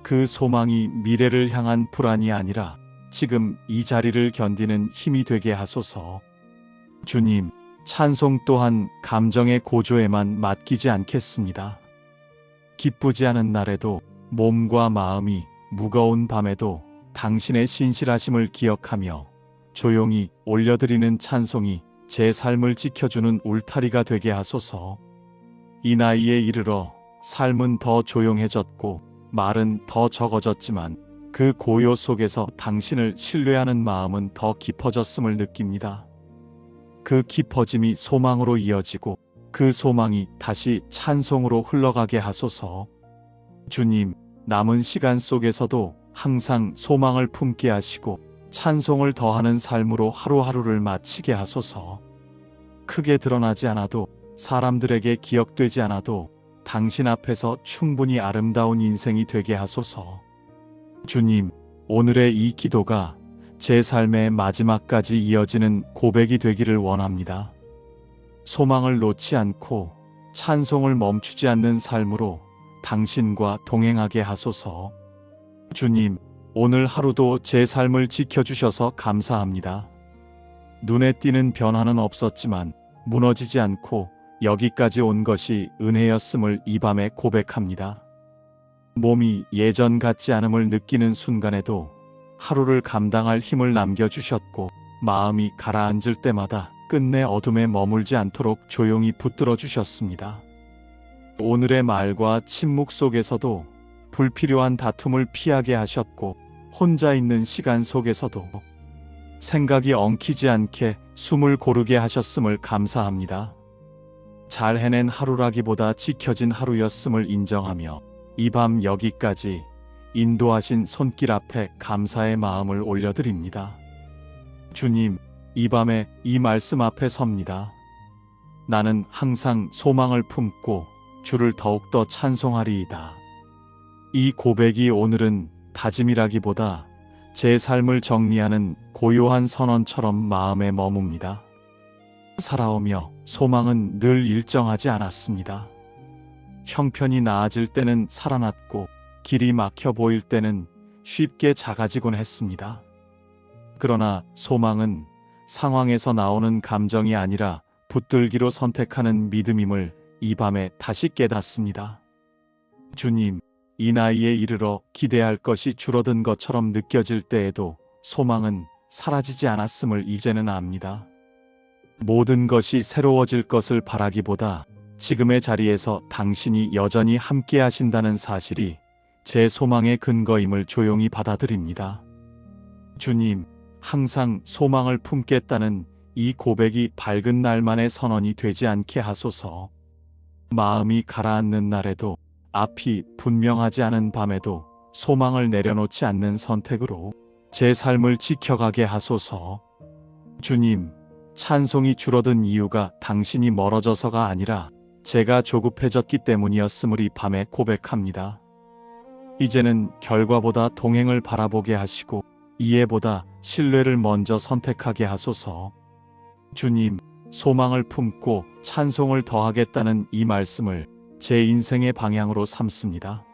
그 소망이 미래를 향한 불안이 아니라 지금 이 자리를 견디는 힘이 되게 하소서. 주님, 찬송 또한 감정의 고조에만 맡기지 않겠습니다. 기쁘지 않은 날에도 몸과 마음이 무거운 밤에도 당신의 신실하심을 기억하며 조용히 올려드리는 찬송이 제 삶을 지켜주는 울타리가 되게 하소서. 이 나이에 이르러 삶은 더 조용해졌고 말은 더 적어졌지만 그 고요 속에서 당신을 신뢰하는 마음은 더 깊어졌음을 느낍니다. 그 깊어짐이 소망으로 이어지고 그 소망이 다시 찬송으로 흘러가게 하소서. 주님, 남은 시간 속에서도 항상 소망을 품게 하시고 찬송을 더하는 삶으로 하루하루를 마치게 하소서. 크게 드러나지 않아도 사람들에게 기억되지 않아도 당신 앞에서 충분히 아름다운 인생이 되게 하소서. 주님, 오늘의 이 기도가 제 삶의 마지막까지 이어지는 고백이 되기를 원합니다. 소망을 놓지 않고 찬송을 멈추지 않는 삶으로 당신과 동행하게 하소서. 주님, 오늘 하루도 제 삶을 지켜주셔서 감사합니다. 눈에 띄는 변화는 없었지만 무너지지 않고 여기까지 온 것이 은혜였음을 이 밤에 고백합니다. 몸이 예전 같지 않음을 느끼는 순간에도 하루를 감당할 힘을 남겨주셨고 마음이 가라앉을 때마다 끝내 어둠에 머물지 않도록 조용히 붙들어 주셨습니다. 오늘의 말과 침묵 속에서도 불필요한 다툼을 피하게 하셨고 혼자 있는 시간 속에서도 생각이 엉키지 않게 숨을 고르게 하셨음을 감사합니다. 잘 해낸 하루라기보다 지켜진 하루였음을 인정하며 이 밤 여기까지 인도하신 손길 앞에 감사의 마음을 올려드립니다. 주님, 이 밤에 이 말씀 앞에 섭니다. 나는 항상 소망을 품고 주를 더욱더 찬송하리이다. 이 고백이 오늘은 다짐이라기보다 제 삶을 정리하는 고요한 선언처럼 마음에 머뭅니다. 살아오며 소망은 늘 일정하지 않았습니다. 형편이 나아질 때는 살아났고 길이 막혀 보일 때는 쉽게 작아지곤 했습니다. 그러나 소망은 상황에서 나오는 감정이 아니라 붙들기로 선택하는 믿음임을 이 밤에 다시 깨닫습니다. 주님, 이 나이에 이르러 기대할 것이 줄어든 것처럼 느껴질 때에도 소망은 사라지지 않았음을 이제는 압니다. 모든 것이 새로워질 것을 바라기보다 지금의 자리에서 당신이 여전히 함께 하신다는 사실이 제 소망의 근거임을 조용히 받아들입니다. 주님, 항상 소망을 품겠다는 이 고백이 밝은 날만의 선언이 되지 않게 하소서. 마음이 가라앉는 날에도 앞이 분명하지 않은 밤에도 소망을 내려놓지 않는 선택으로 제 삶을 지켜가게 하소서. 주님, 찬송이 줄어든 이유가 당신이 멀어져서가 아니라 제가 조급해졌기 때문이었음을 이 밤에 고백합니다. 이제는 결과보다 동행을 바라보게 하시고 이해보다 신뢰를 먼저 선택하게 하소서. 주님, 소망을 품고 찬송을 더하겠다는 이 말씀을 제 인생의 방향으로 삼습니다.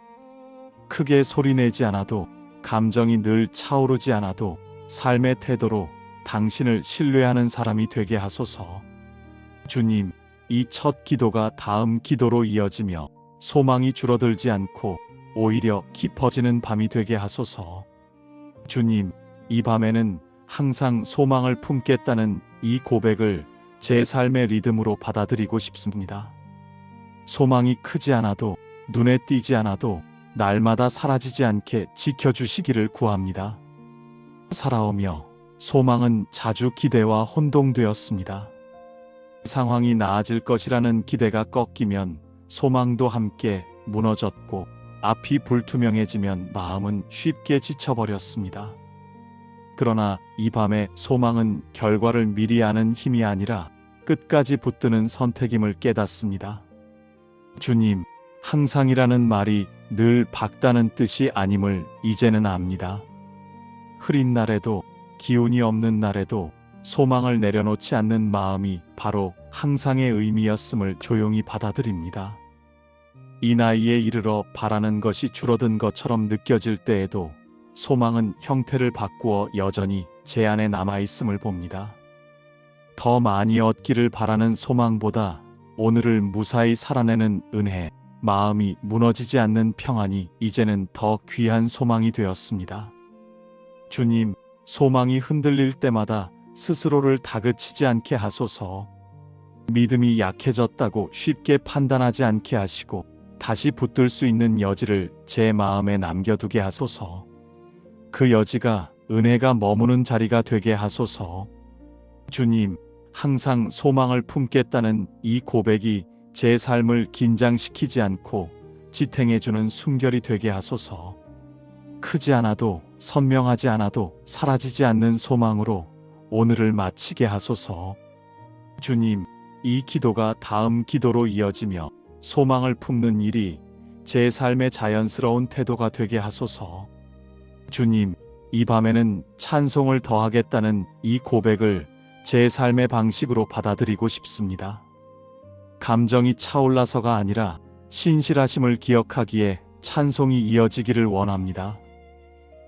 크게 소리내지 않아도 감정이 늘 차오르지 않아도 삶의 태도로 당신을 신뢰하는 사람이 되게 하소서. 주님, 이 첫 기도가 다음 기도로 이어지며 소망이 줄어들지 않고 오히려 깊어지는 밤이 되게 하소서. 주님, 이 밤에는 항상 소망을 품겠다는 이 고백을 제 삶의 리듬으로 받아들이고 싶습니다. 소망이 크지 않아도, 눈에 띄지 않아도 날마다 사라지지 않게 지켜주시기를 구합니다. 살아오며 소망은 자주 기대와 혼동되었습니다. 상황이 나아질 것이라는 기대가 꺾이면 소망도 함께 무너졌고, 앞이 불투명해지면 마음은 쉽게 지쳐버렸습니다. 그러나 이 밤에 소망은 결과를 미리 아는 힘이 아니라 끝까지 붙드는 선택임을 깨닫습니다. 주님, 항상이라는 말이 늘 밝다는 뜻이 아님을 이제는 압니다. 흐린 날에도, 기운이 없는 날에도 소망을 내려놓지 않는 마음이 바로 항상의 의미였음을 조용히 받아들입니다. 이 나이에 이르러 바라는 것이 줄어든 것처럼 느껴질 때에도 소망은 형태를 바꾸어 여전히 제 안에 남아있음을 봅니다. 더 많이 얻기를 바라는 소망보다 오늘을 무사히 살아내는 은혜, 마음이 무너지지 않는 평안이 이제는 더 귀한 소망이 되었습니다. 주님, 소망이 흔들릴 때마다 스스로를 다그치지 않게 하소서. 믿음이 약해졌다고 쉽게 판단하지 않게 하시고 다시 붙들 수 있는 여지를 제 마음에 남겨두게 하소서. 그 여지가 은혜가 머무는 자리가 되게 하소서. 주님, 항상 소망을 품겠다는 이 고백이 제 삶을 긴장시키지 않고 지탱해주는 숨결이 되게 하소서. 크지 않아도, 선명하지 않아도 사라지지 않는 소망으로 오늘을 마치게 하소서. 주님, 이 기도가 다음 기도로 이어지며 소망을 품는 일이 제 삶의 자연스러운 태도가 되게 하소서. 주님, 이 밤에는 찬송을 더하겠다는 이 고백을 제 삶의 방식으로 받아들이고 싶습니다. 감정이 차올라서가 아니라 신실하심을 기억하기에 찬송이 이어지기를 원합니다.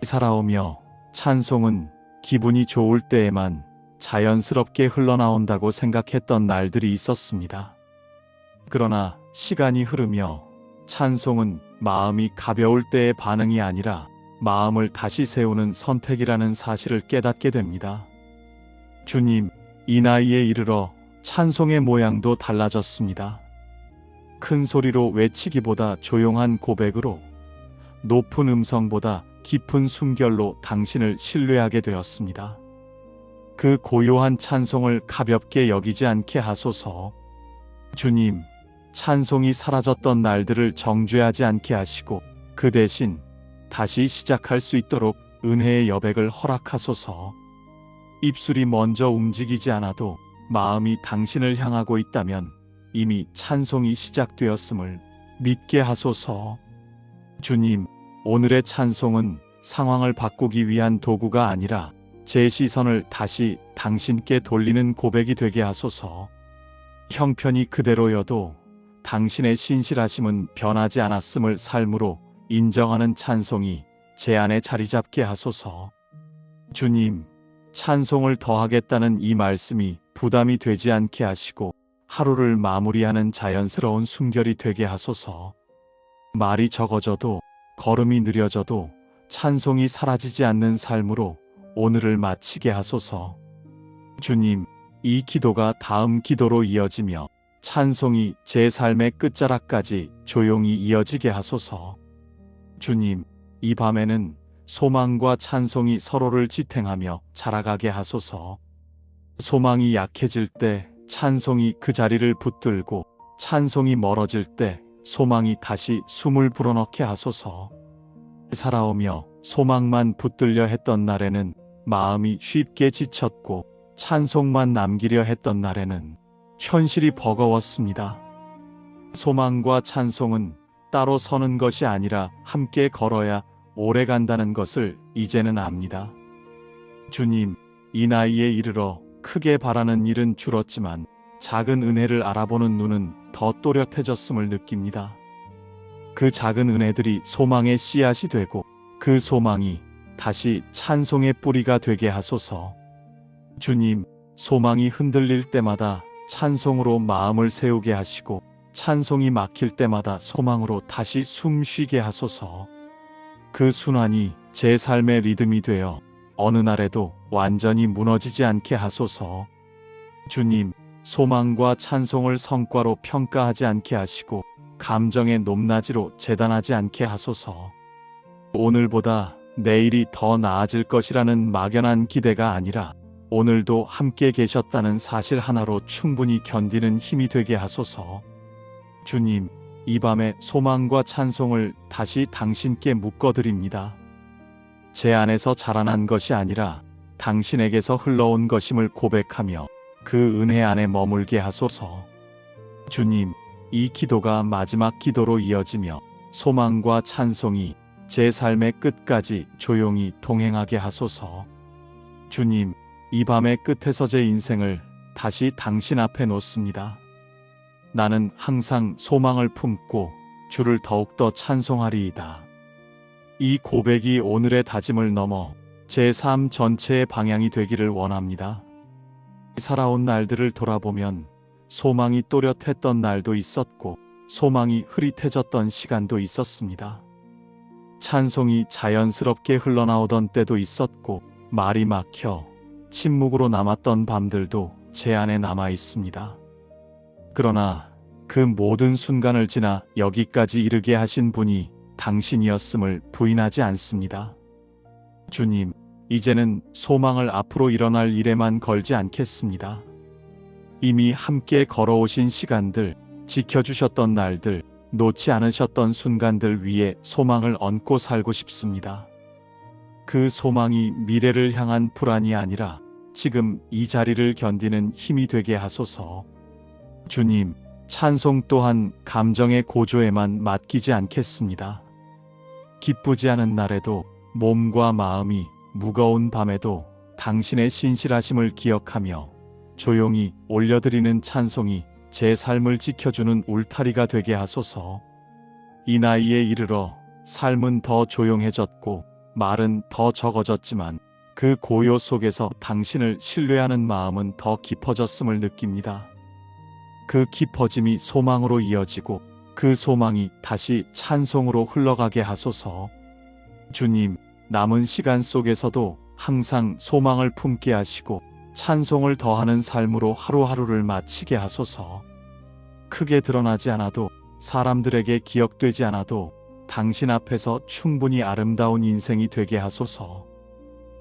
살아오며 찬송은 기분이 좋을 때에만 자연스럽게 흘러나온다고 생각했던 날들이 있었습니다. 그러나 시간이 흐르며 찬송은 마음이 가벼울 때의 반응이 아니라 마음을 다시 세우는 선택이라는 사실을 깨닫게 됩니다. 주님, 이 나이에 이르러 찬송의 모양도 달라졌습니다. 큰 소리로 외치기보다 조용한 고백으로, 높은 음성보다 깊은 숨결로 당신을 신뢰하게 되었습니다. 그 고요한 찬송을 가볍게 여기지 않게 하소서. 주님, 찬송이 사라졌던 날들을 정죄하지 않게 하시고 그 대신 다시 시작할 수 있도록 은혜의 여백을 허락하소서. 입술이 먼저 움직이지 않아도 마음이 당신을 향하고 있다면 이미 찬송이 시작되었음을 믿게 하소서. 주님, 오늘의 찬송은 상황을 바꾸기 위한 도구가 아니라 제 시선을 다시 당신께 돌리는 고백이 되게 하소서. 형편이 그대로여도 당신의 신실하심은 변하지 않았음을 삶으로 인정하는 찬송이 제 안에 자리 잡게 하소서. 주님, 찬송을 더하겠다는 이 말씀이 부담이 되지 않게 하시고 하루를 마무리하는 자연스러운 숨결이 되게 하소서. 말이 적어져도, 걸음이 느려져도 찬송이 사라지지 않는 삶으로 오늘을 마치게 하소서. 주님, 이 기도가 다음 기도로 이어지며 찬송이 제 삶의 끝자락까지 조용히 이어지게 하소서. 주님, 이 밤에는 소망과 찬송이 서로를 지탱하며 자라가게 하소서. 소망이 약해질 때 찬송이 그 자리를 붙들고, 찬송이 멀어질 때 소망이 다시 숨을 불어넣게 하소서. 살아오며 소망만 붙들려 했던 날에는 마음이 쉽게 지쳤고, 찬송만 남기려 했던 날에는 현실이 버거웠습니다. 소망과 찬송은 따로 서는 것이 아니라 함께 걸어야 오래 간다는 것을 이제는 압니다. 주님, 이 나이에 이르러 크게 바라는 일은 줄었지만 작은 은혜를 알아보는 눈은 더 또렷해졌음을 느낍니다. 그 작은 은혜들이 소망의 씨앗이 되고 그 소망이 다시 찬송의 뿌리가 되게 하소서. 주님, 소망이 흔들릴 때마다 찬송으로 마음을 세우게 하시고 찬송이 막힐 때마다 소망으로 다시 숨 쉬게 하소서. 그 순환이 제 삶의 리듬이 되어 어느 날에도 완전히 무너지지 않게 하소서. 주님, 소망과 찬송을 성과로 평가하지 않게 하시고 감정의 높낮이로 재단하지 않게 하소서. 오늘보다 내일이 더 나아질 것이라는 막연한 기대가 아니라 오늘도 함께 계셨다는 사실 하나로 충분히 견디는 힘이 되게 하소서. 주님, 이 밤에 소망과 찬송을 다시 당신께 묶어드립니다. 제 안에서 자라난 것이 아니라 당신에게서 흘러온 것임을 고백하며 그 은혜 안에 머물게 하소서. 주님, 이 기도가 마지막 기도로 이어지며 소망과 찬송이 제 삶의 끝까지 조용히 동행하게 하소서. 주님, 이 밤의 끝에서 제 인생을 다시 당신 앞에 놓습니다. 나는 항상 소망을 품고 주를 더욱더 찬송하리이다. 이 고백이 오늘의 다짐을 넘어 제 삶 전체의 방향이 되기를 원합니다. 살아온 날들을 돌아보면 소망이 또렷했던 날도 있었고 소망이 흐릿해졌던 시간도 있었습니다. 찬송이 자연스럽게 흘러나오던 때도 있었고 말이 막혀 침묵으로 남았던 밤들도 제 안에 남아 있습니다. 그러나 그 모든 순간을 지나 여기까지 이르게 하신 분이 당신이었음을 부인하지 않습니다. 주님, 이제는 소망을 앞으로 일어날 일에만 걸지 않겠습니다. 이미 함께 걸어오신 시간들, 지켜주셨던 날들, 놓지 않으셨던 순간들 위에 소망을 얹고 살고 싶습니다. 그 소망이 미래를 향한 불안이 아니라 지금 이 자리를 견디는 힘이 되게 하소서. 주님, 찬송 또한 감정의 고조에만 맡기지 않겠습니다. 기쁘지 않은 날에도 몸과 마음이 무거운 밤에도 당신의 신실하심을 기억하며 조용히 올려드리는 찬송이 제 삶을 지켜주는 울타리가 되게 하소서. 이 나이에 이르러 삶은 더 조용해졌고 말은 더 적어졌지만 그 고요 속에서 당신을 신뢰하는 마음은 더 깊어졌음을 느낍니다. 그 깊어짐이 소망으로 이어지고 그 소망이 다시 찬송으로 흘러가게 하소서. 주님, 남은 시간 속에서도 항상 소망을 품게 하시고 찬송을 더하는 삶으로 하루하루를 마치게 하소서. 크게 드러나지 않아도 사람들에게 기억되지 않아도 당신 앞에서 충분히 아름다운 인생이 되게 하소서.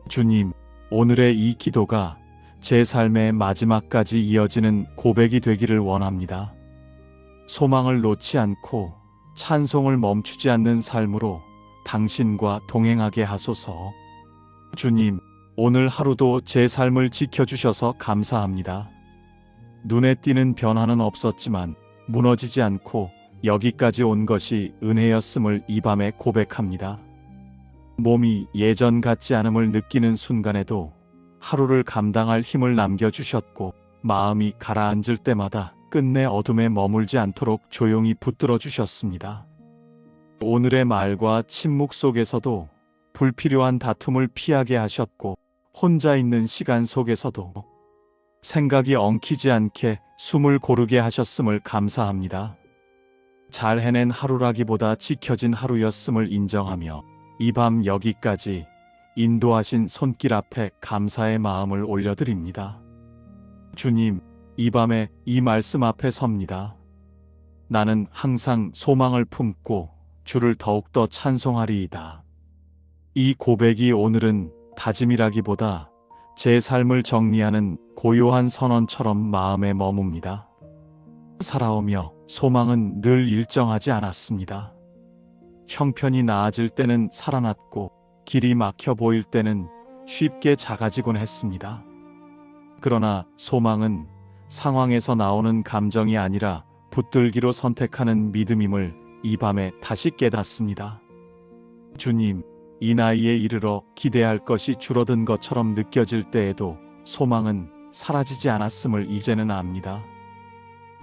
주님, 오늘의 이 기도가 제 삶의 마지막까지 이어지는 고백이 되기를 원합니다. 소망을 놓지 않고 찬송을 멈추지 않는 삶으로 당신과 동행하게 하소서. 주님, 오늘 하루도 제 삶을 지켜주셔서 감사합니다. 눈에 띄는 변화는 없었지만 무너지지 않고 여기까지 온 것이 은혜였음을 이 밤에 고백합니다. 몸이 예전 같지 않음을 느끼는 순간에도 하루를 감당할 힘을 남겨주셨고 마음이 가라앉을 때마다 끝내 어둠에 머물지 않도록 조용히 붙들어 주셨습니다. 오늘의 말과 침묵 속에서도 불필요한 다툼을 피하게 하셨고 혼자 있는 시간 속에서도 생각이 엉키지 않게 숨을 고르게 하셨음을 감사합니다. 잘 해낸 하루라기보다 지켜진 하루였음을 인정하며 이 밤 여기까지 인도하신 손길 앞에 감사의 마음을 올려드립니다. 주님, 이 밤에 이 말씀 앞에 섭니다. 나는 항상 소망을 품고 주를 더욱더 찬송하리이다. 이 고백이 오늘은 다짐이라기보다 제 삶을 정리하는 고요한 선언처럼 마음에 머뭅니다. 살아오며 소망은 늘 일정하지 않았습니다. 형편이 나아질 때는 살아났고 길이 막혀 보일 때는 쉽게 작아지곤 했습니다. 그러나 소망은 상황에서 나오는 감정이 아니라 붙들기로 선택하는 믿음임을 이 밤에 다시 깨닫습니다. 주님, 이 나이에 이르러 기대할 것이 줄어든 것처럼 느껴질 때에도 소망은 사라지지 않았음을 이제는 압니다.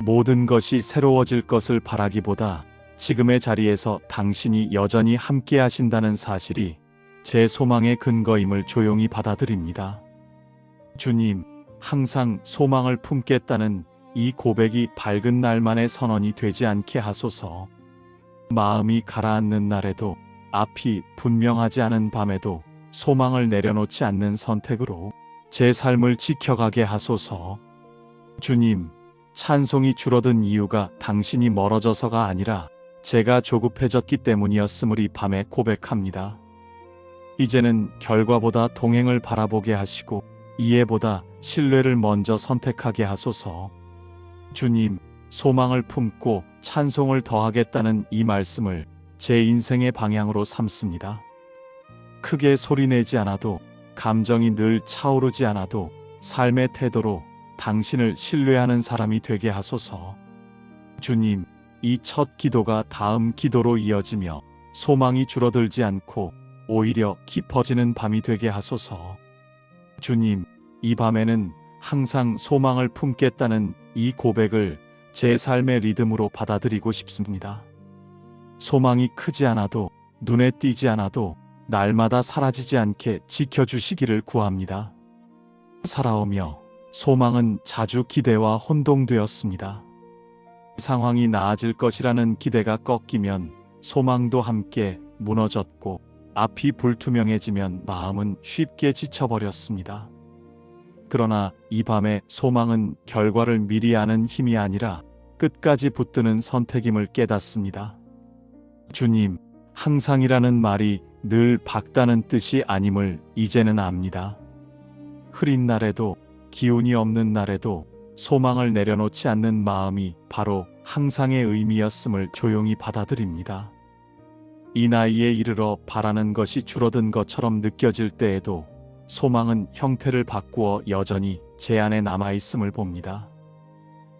모든 것이 새로워질 것을 바라기보다 지금의 자리에서 당신이 여전히 함께 하신다는 사실이 제 소망의 근거임을 조용히 받아들입니다. 주님, 항상 소망을 품겠다는 이 고백이 밝은 날만의 선언이 되지 않게 하소서. 마음이 가라앉는 날에도, 앞이 분명하지 않은 밤에도 소망을 내려놓지 않는 선택으로 제 삶을 지켜가게 하소서. 주님, 찬송이 줄어든 이유가 당신이 멀어져서가 아니라 제가 조급해졌기 때문이었음을 이 밤에 고백합니다. 이제는 결과보다 동행을 바라보게 하시고 이해보다 신뢰를 먼저 선택하게 하소서. 주님, 소망을 품고 찬송을 더하겠다는 이 말씀을 제 인생의 방향으로 삼습니다. 크게 소리내지 않아도, 감정이 늘 차오르지 않아도 삶의 태도로 당신을 신뢰하는 사람이 되게 하소서. 주님, 이 첫 기도가 다음 기도로 이어지며 소망이 줄어들지 않고 오히려 깊어지는 밤이 되게 하소서. 주님, 이 밤에는 항상 소망을 품겠다는 이 고백을 제 삶의 리듬으로 받아들이고 싶습니다. 소망이 크지 않아도, 눈에 띄지 않아도 날마다 사라지지 않게 지켜주시기를 구합니다. 살아오며 소망은 자주 기대와 혼동되었습니다. 상황이 나아질 것이라는 기대가 꺾이면 소망도 함께 무너졌고, 앞이 불투명해지면 마음은 쉽게 지쳐버렸습니다. 그러나 이 밤의 소망은 결과를 미리 아는 힘이 아니라 끝까지 붙드는 선택임을 깨닫습니다. 주님, 항상이라는 말이 늘 밝다는 뜻이 아님을 이제는 압니다. 흐린 날에도, 기운이 없는 날에도 소망을 내려놓지 않는 마음이 바로 항상의 의미였음을 조용히 받아들입니다. 이 나이에 이르러 바라는 것이 줄어든 것처럼 느껴질 때에도 소망은 형태를 바꾸어 여전히 제 안에 남아있음을 봅니다.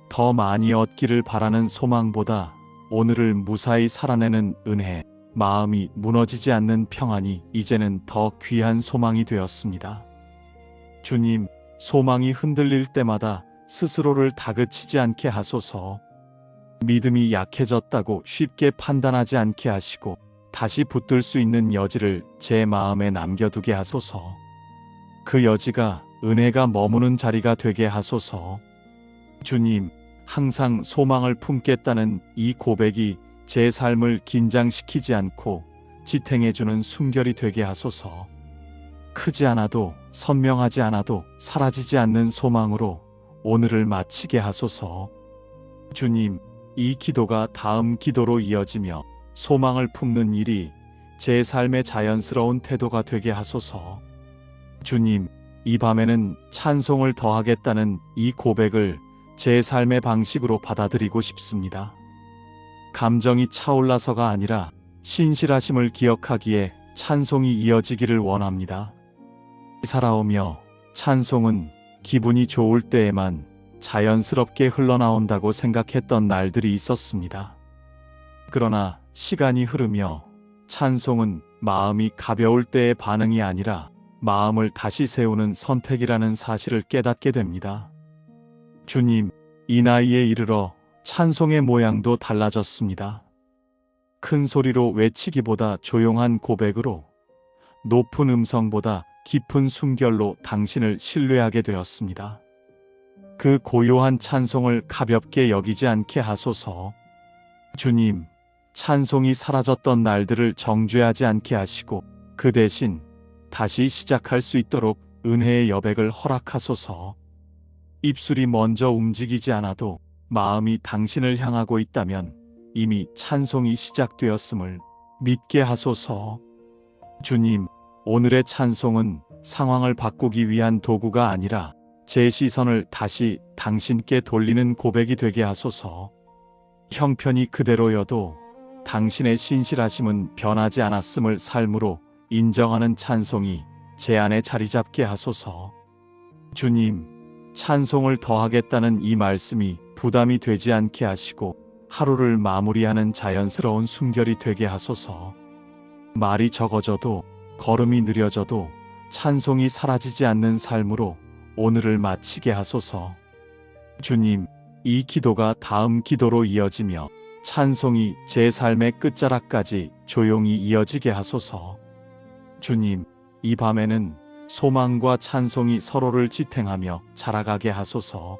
더 많이 얻기를 바라는 소망보다 오늘을 무사히 살아내는 은혜, 마음이 무너지지 않는 평안이 이제는 더 귀한 소망이 되었습니다. 주님, 소망이 흔들릴 때마다 스스로를 다그치지 않게 하소서. 믿음이 약해졌다고 쉽게 판단하지 않게 하시고 다시 붙들 수 있는 여지를 제 마음에 남겨두게 하소서. 그 여지가 은혜가 머무는 자리가 되게 하소서. 주님, 항상 소망을 품겠다는 이 고백이 제 삶을 긴장시키지 않고 지탱해주는 숨결이 되게 하소서. 크지 않아도, 선명하지 않아도 사라지지 않는 소망으로 오늘을 마치게 하소서. 주님, 이 기도가 다음 기도로 이어지며 소망을 품는 일이 제 삶의 자연스러운 태도가 되게 하소서. 주님, 이 밤에는 찬송을 더하겠다는 이 고백을 제 삶의 방식으로 받아들이고 싶습니다. 감정이 차올라서가 아니라 신실하심을 기억하기에 찬송이 이어지기를 원합니다. 살아오며 찬송은 기분이 좋을 때에만 자연스럽게 흘러나온다고 생각했던 날들이 있었습니다. 그러나 시간이 흐르며 찬송은 마음이 가벼울 때의 반응이 아니라 마음을 다시 세우는 선택이라는 사실을 깨닫게 됩니다. 주님, 이 나이에 이르러 찬송의 모양도 달라졌습니다. 큰 소리로 외치기보다 조용한 고백으로, 높은 음성보다 깊은 숨결로 당신을 신뢰하게 되었습니다. 그 고요한 찬송을 가볍게 여기지 않게 하소서. 주님, 찬송이 사라졌던 날들을 정죄하지 않게 하시고 그 대신 다시 시작할 수 있도록 은혜의 여백을 허락하소서. 입술이 먼저 움직이지 않아도 마음이 당신을 향하고 있다면 이미 찬송이 시작되었음을 믿게 하소서. 주님, 오늘의 찬송은 상황을 바꾸기 위한 도구가 아니라 제 시선을 다시 당신께 돌리는 고백이 되게 하소서. 형편이 그대로여도 당신의 신실하심은 변하지 않았음을 삶으로 인정하는 찬송이 제 안에 자리 잡게 하소서. 주님, 찬송을 더하겠다는 이 말씀이 부담이 되지 않게 하시고 하루를 마무리하는 자연스러운 숨결이 되게 하소서. 말이 적어져도, 걸음이 느려져도 찬송이 사라지지 않는 삶으로 오늘을 마치게 하소서. 주님, 이 기도가 다음 기도로 이어지며 찬송이 제 삶의 끝자락까지 조용히 이어지게 하소서. 주님, 이 밤에는 소망과 찬송이 서로를 지탱하며 자라가게 하소서.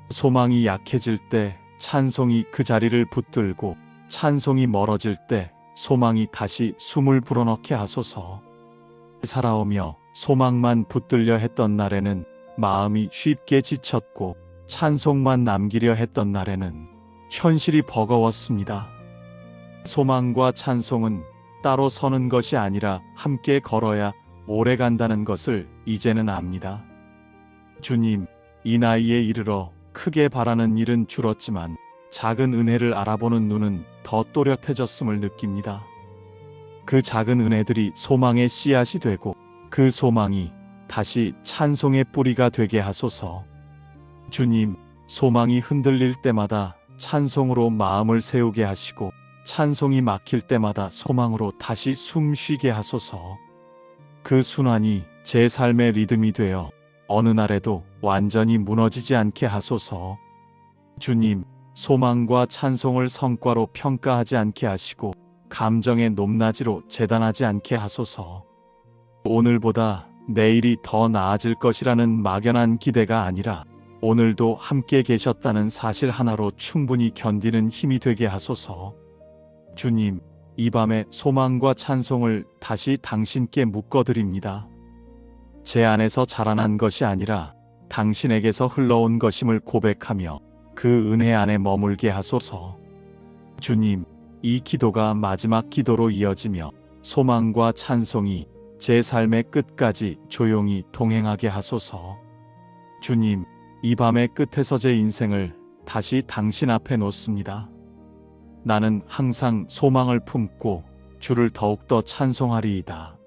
소망이 약해질 때 찬송이 그 자리를 붙들고, 찬송이 멀어질 때 소망이 다시 숨을 불어넣게 하소서. 살아오며 소망만 붙들려 했던 날에는 마음이 쉽게 지쳤고, 찬송만 남기려 했던 날에는 현실이 버거웠습니다. 소망과 찬송은 따로 서는 것이 아니라 함께 걸어야 오래 간다는 것을 이제는 압니다. 주님, 이 나이에 이르러 크게 바라는 일은 줄었지만 작은 은혜를 알아보는 눈은 더 또렷해졌음을 느낍니다. 그 작은 은혜들이 소망의 씨앗이 되고, 그 소망이 다시 찬송의 뿌리가 되게 하소서. 주님, 소망이 흔들릴 때마다 찬송으로 마음을 세우게 하시고, 찬송이 막힐 때마다 소망으로 다시 숨 쉬게 하소서. 그 순환이 제 삶의 리듬이 되어 어느 날에도 완전히 무너지지 않게 하소서. 주님, 소망과 찬송을 성과로 평가하지 않게 하시고, 감정의 높낮이로 재단하지 않게 하소서. 오늘보다 내일이 더 나아질 것이라는 막연한 기대가 아니라, 오늘도 함께 계셨다는 사실 하나로 충분히 견디는 힘이 되게 하소서. 주님, 이 밤에 소망과 찬송을 다시 당신께 묶어드립니다. 제 안에서 자라난 것이 아니라 당신에게서 흘러온 것임을 고백하며 그 은혜 안에 머물게 하소서. 주님, 이 기도가 마지막 기도로 이어지며 소망과 찬송이 제 삶의 끝까지 조용히 동행하게 하소서. 주님, 이 밤의 끝에서 제 인생을 다시 당신 앞에 놓습니다. 나는 항상 소망을 품고 주를 더욱더 찬송하리이다.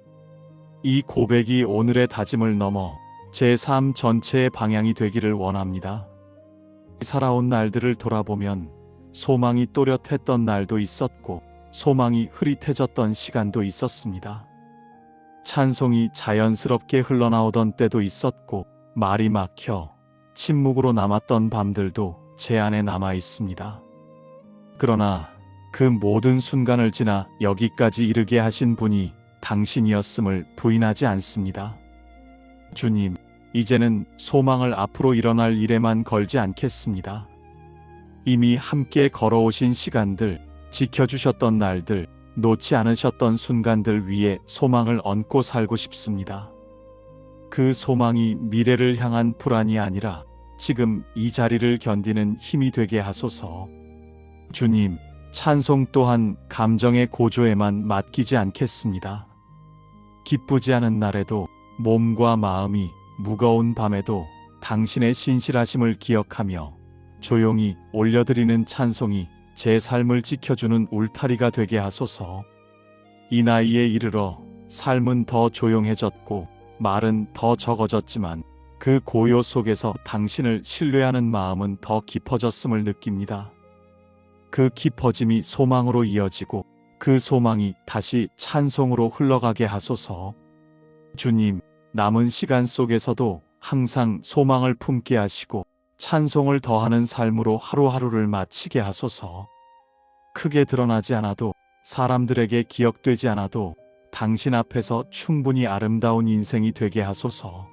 이 고백이 오늘의 다짐을 넘어 제 삶 전체의 방향이 되기를 원합니다. 살아온 날들을 돌아보면 소망이 또렷했던 날도 있었고, 소망이 흐릿해졌던 시간도 있었습니다. 찬송이 자연스럽게 흘러나오던 때도 있었고, 말이 막혀 침묵으로 남았던 밤들도 제 안에 남아 있습니다. 그러나 그 모든 순간을 지나 여기까지 이르게 하신 분이 당신이었음을 부인하지 않습니다. 주님, 이제는 소망을 앞으로 일어날 일에만 걸지 않겠습니다. 이미 함께 걸어오신 시간들, 지켜주셨던 날들, 놓지 않으셨던 순간들 위에 소망을 얹고 살고 싶습니다. 그 소망이 미래를 향한 불안이 아니라 지금 이 자리를 견디는 힘이 되게 하소서. 주님, 찬송 또한 감정의 고조에만 맡기지 않겠습니다. 기쁘지 않은 날에도, 몸과 마음이 무거운 밤에도 당신의 신실하심을 기억하며 조용히 올려드리는 찬송이 제 삶을 지켜주는 울타리가 되게 하소서. 이 나이에 이르러 삶은 더 조용해졌고 말은 더 적어졌지만, 그 고요 속에서 당신을 신뢰하는 마음은 더 깊어졌음을 느낍니다. 그 깊어짐이 소망으로 이어지고, 그 소망이 다시 찬송으로 흘러가게 하소서. 주님, 남은 시간 속에서도 항상 소망을 품게 하시고 찬송을 더하는 삶으로 하루하루를 마치게 하소서. 크게 드러나지 않아도, 사람들에게 기억되지 않아도 당신 앞에서 충분히 아름다운 인생이 되게 하소서.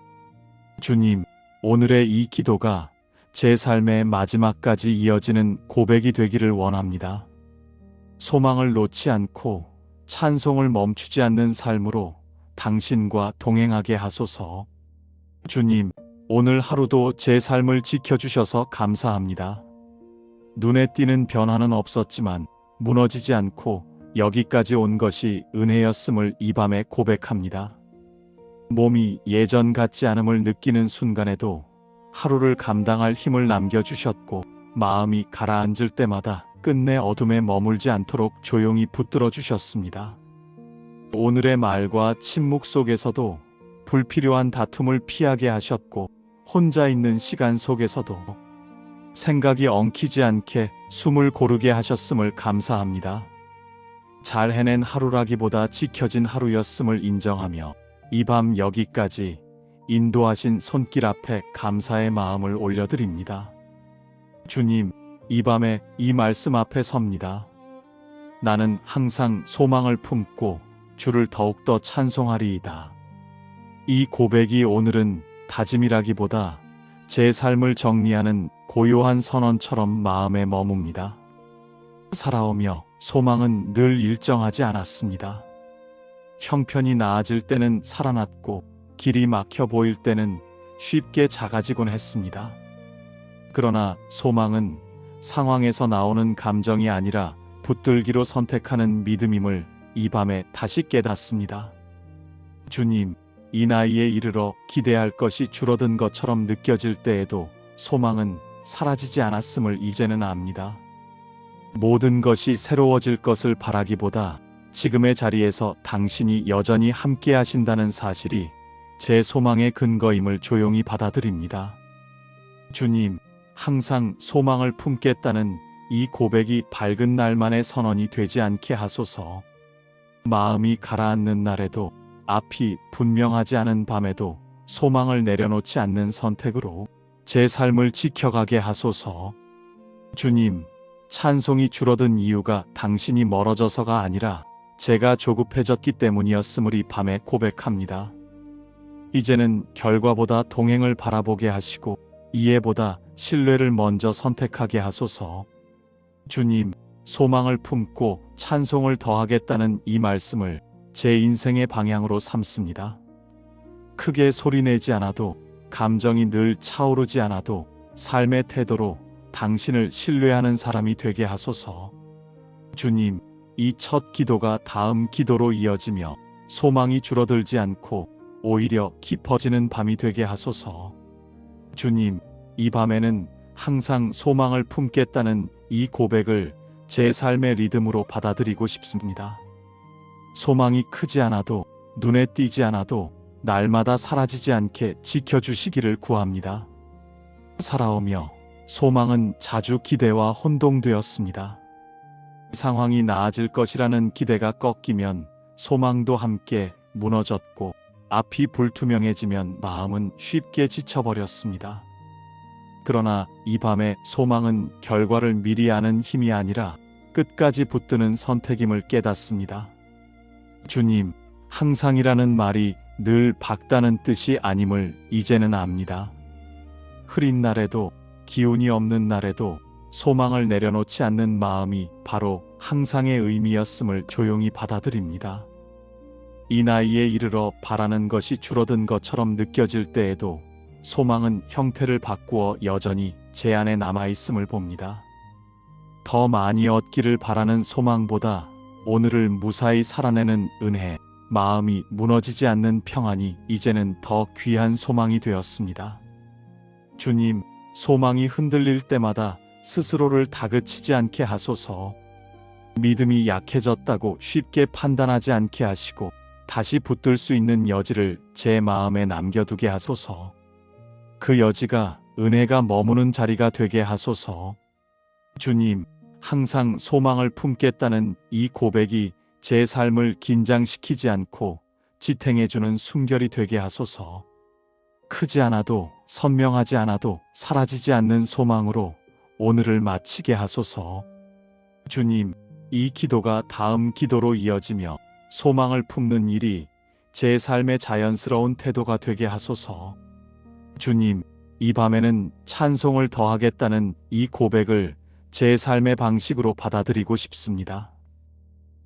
주님, 오늘의 이 기도가 제 삶의 마지막까지 이어지는 고백이 되기를 원합니다. 소망을 놓지 않고 찬송을 멈추지 않는 삶으로 당신과 동행하게 하소서. 주님, 오늘 하루도 제 삶을 지켜주셔서 감사합니다. 눈에 띄는 변화는 없었지만 무너지지 않고 여기까지 온 것이 은혜였음을 이 밤에 고백합니다. 몸이 예전 같지 않음을 느끼는 순간에도 하루를 감당할 힘을 남겨주셨고, 마음이 가라앉을 때마다 끝내 어둠에 머물지 않도록 조용히 붙들어 주셨습니다. 오늘의 말과 침묵 속에서도 불필요한 다툼을 피하게 하셨고, 혼자 있는 시간 속에서도 생각이 엉키지 않게 숨을 고르게 하셨음을 감사합니다. 잘 해낸 하루라기보다 지켜진 하루였음을 인정하며 이 밤 여기까지 인도하신 손길 앞에 감사의 마음을 올려드립니다. 주님, 이 밤에 이 말씀 앞에 섭니다. 나는 항상 소망을 품고 주를 더욱더 찬송하리이다. 이 고백이 오늘은 다짐이라기보다 제 삶을 정리하는 고요한 선언처럼 마음에 머뭅니다. 살아오며 소망은 늘 일정하지 않았습니다. 형편이 나아질 때는 살아났고 길이 막혀 보일 때는 쉽게 작아지곤 했습니다. 그러나 소망은 상황에서 나오는 감정이 아니라 붙들기로 선택하는 믿음임을 이 밤에 다시 깨닫습니다. 주님, 이 나이에 이르러 기대할 것이 줄어든 것처럼 느껴질 때에도 소망은 사라지지 않았음을 이제는 압니다. 모든 것이 새로워질 것을 바라기보다 지금의 자리에서 당신이 여전히 함께 하신다는 사실이 제 소망의 근거임을 조용히 받아들입니다. 주님, 항상 소망을 품겠다는 이 고백이 밝은 날만의 선언이 되지 않게 하소서. 마음이 가라앉는 날에도 앞이 분명하지 않은 밤에도 소망을 내려놓지 않는 선택으로 제 삶을 지켜가게 하소서. 주님, 찬송이 줄어든 이유가 당신이 멀어져서가 아니라 제가 조급해졌기 때문이었음을 이 밤에 고백합니다. 이제는 결과보다 동행을 바라보게 하시고 이해보다 신뢰를 먼저 선택하게 하소서. 주님, 소망을 품고 찬송을 더하겠다는 이 말씀을 제 인생의 방향으로 삼습니다. 크게 소리내지 않아도, 감정이 늘 차오르지 않아도 삶의 태도로 당신을 신뢰하는 사람이 되게 하소서. 주님, 이 첫 기도가 다음 기도로 이어지며 소망이 줄어들지 않고 오히려 깊어지는 밤이 되게 하소서. 주님, 이 밤에는 항상 소망을 품겠다는 이 고백을 제 삶의 리듬으로 받아들이고 싶습니다. 소망이 크지 않아도, 눈에 띄지 않아도 날마다 사라지지 않게 지켜주시기를 구합니다. 살아오며 소망은 자주 기대와 혼동되었습니다. 상황이 나아질 것이라는 기대가 꺾이면 소망도 함께 무너졌고 앞이 불투명해지면 마음은 쉽게 지쳐버렸습니다. 그러나 이 밤에 소망은 결과를 미리 아는 힘이 아니라 끝까지 붙드는 선택임을 깨닫습니다. 주님, 항상이라는 말이 늘 박다는 뜻이 아님을 이제는 압니다. 흐린 날에도, 기운이 없는 날에도 소망을 내려놓지 않는 마음이 바로 항상의 의미였음을 조용히 받아들입니다. 이 나이에 이르러 바라는 것이 줄어든 것처럼 느껴질 때에도 소망은 형태를 바꾸어 여전히 제 안에 남아있음을 봅니다. 더 많이 얻기를 바라는 소망보다 오늘을 무사히 살아내는 은혜, 마음이 무너지지 않는 평안이 이제는 더 귀한 소망이 되었습니다. 주님, 소망이 흔들릴 때마다 스스로를 다그치지 않게 하소서. 믿음이 약해졌다고 쉽게 판단하지 않게 하시고 다시 붙들 수 있는 여지를 제 마음에 남겨두게 하소서. 그 여지가 은혜가 머무는 자리가 되게 하소서. 주님, 항상 소망을 품겠다는 이 고백이 제 삶을 긴장시키지 않고 지탱해주는 숨결이 되게 하소서. 크지 않아도, 선명하지 않아도 사라지지 않는 소망으로 오늘을 마치게 하소서. 주님, 이 기도가 다음 기도로 이어지며 소망을 품는 일이 제 삶의 자연스러운 태도가 되게 하소서. 주님, 이 밤에는 찬송을 더하겠다는 이 고백을 제 삶의 방식으로 받아들이고 싶습니다.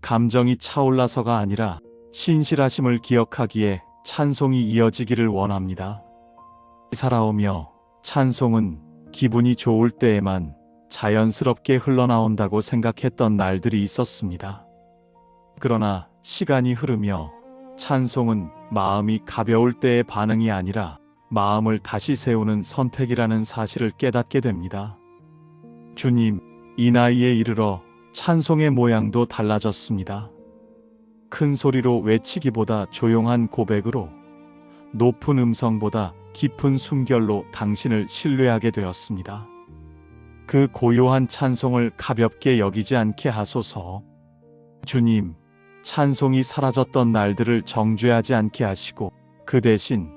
감정이 차올라서가 아니라 신실하심을 기억하기에 찬송이 이어지기를 원합니다. 살아오며 찬송은 기분이 좋을 때에만 자연스럽게 흘러나온다고 생각했던 날들이 있었습니다. 그러나 시간이 흐르며 찬송은 마음이 가벼울 때의 반응이 아니라 마음을 다시 세우는 선택이라는 사실을 깨닫게 됩니다. 주님, 이 나이에 이르러 찬송의 모양도 달라졌습니다. 큰 소리로 외치기보다 조용한 고백으로, 높은 음성보다 깊은 숨결로 당신을 신뢰하게 되었습니다. 그 고요한 찬송을 가볍게 여기지 않게 하소서. 주님, 찬송이 사라졌던 날들을 정죄하지 않게 하시고 그 대신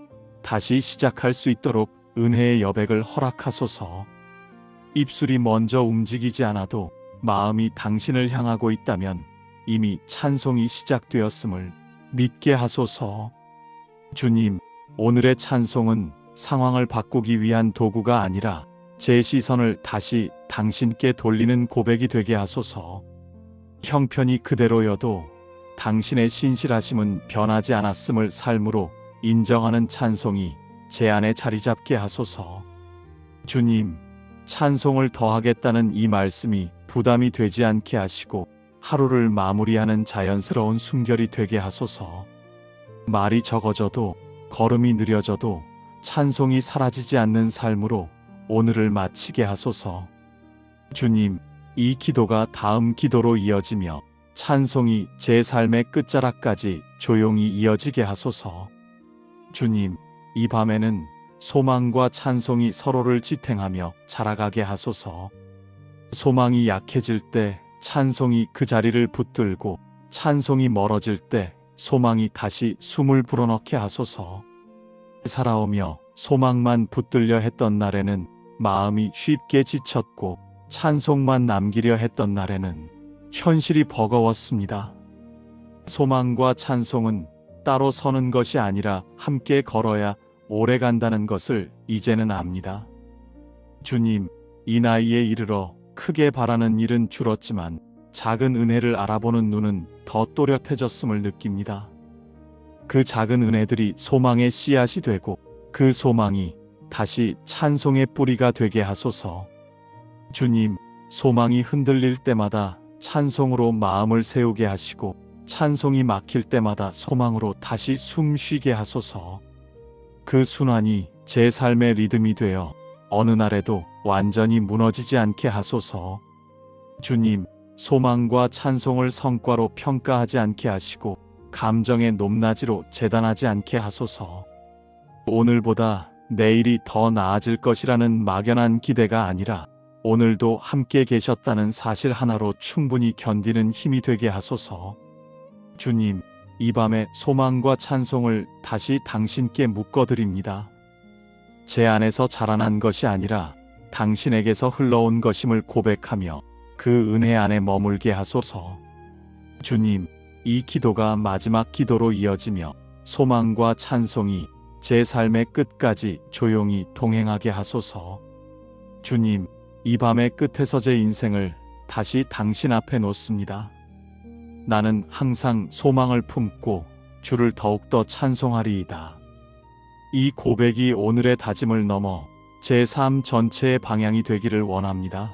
다시 시작할 수 있도록 은혜의 여백을 허락하소서. 입술이 먼저 움직이지 않아도 마음이 당신을 향하고 있다면 이미 찬송이 시작되었음을 믿게 하소서. 주님, 오늘의 찬송은 상황을 바꾸기 위한 도구가 아니라 제 시선을 다시 당신께 돌리는 고백이 되게 하소서. 형편이 그대로여도 당신의 신실하심은 변하지 않았음을 삶으로 인정하는 찬송이 제 안에 자리 잡게 하소서. 주님, 찬송을 더하겠다는 이 말씀이 부담이 되지 않게 하시고 하루를 마무리하는 자연스러운 순결이 되게 하소서. 말이 적어져도 걸음이 느려져도 찬송이 사라지지 않는 삶으로 오늘을 마치게 하소서. 주님, 이 기도가 다음 기도로 이어지며 찬송이 제 삶의 끝자락까지 조용히 이어지게 하소서. 주님, 이 밤에는 소망과 찬송이 서로를 지탱하며 자라가게 하소서. 소망이 약해질 때 찬송이 그 자리를 붙들고 찬송이 멀어질 때 소망이 다시 숨을 불어넣게 하소서. 살아오며 소망만 붙들려 했던 날에는 마음이 쉽게 지쳤고 찬송만 남기려 했던 날에는 현실이 버거웠습니다. 소망과 찬송은 따로 서는 것이 아니라 함께 걸어야 오래 간다는 것을 이제는 압니다. 주님, 이 나이에 이르러 크게 바라는 일은 줄었지만 작은 은혜를 알아보는 눈은 더 또렷해졌음을 느낍니다. 그 작은 은혜들이 소망의 씨앗이 되고 그 소망이 다시 찬송의 뿌리가 되게 하소서. 주님, 소망이 흔들릴 때마다 찬송으로 마음을 세우게 하시고 찬송이 막힐 때마다 소망으로 다시 숨 쉬게 하소서. 그 순환이 제 삶의 리듬이 되어 어느 날에도 완전히 무너지지 않게 하소서. 주님, 소망과 찬송을 성과로 평가하지 않게 하시고 감정의 높낮이로 재단하지 않게 하소서. 오늘보다 내일이 더 나아질 것이라는 막연한 기대가 아니라 오늘도 함께 계셨다는 사실 하나로 충분히 견디는 힘이 되게 하소서. 주님, 이 밤에 소망과 찬송을 다시 당신께 묶어드립니다. 제 안에서 자라난 것이 아니라 당신에게서 흘러온 것임을 고백하며 그 은혜 안에 머물게 하소서. 주님, 이 기도가 마지막 기도로 이어지며 소망과 찬송이 제 삶의 끝까지 조용히 동행하게 하소서. 주님, 이 밤의 끝에서 제 인생을 다시 당신 앞에 놓습니다. 나는 항상 소망을 품고 주를 더욱더 찬송하리이다. 이 고백이 오늘의 다짐을 넘어 제 삶 전체의 방향이 되기를 원합니다.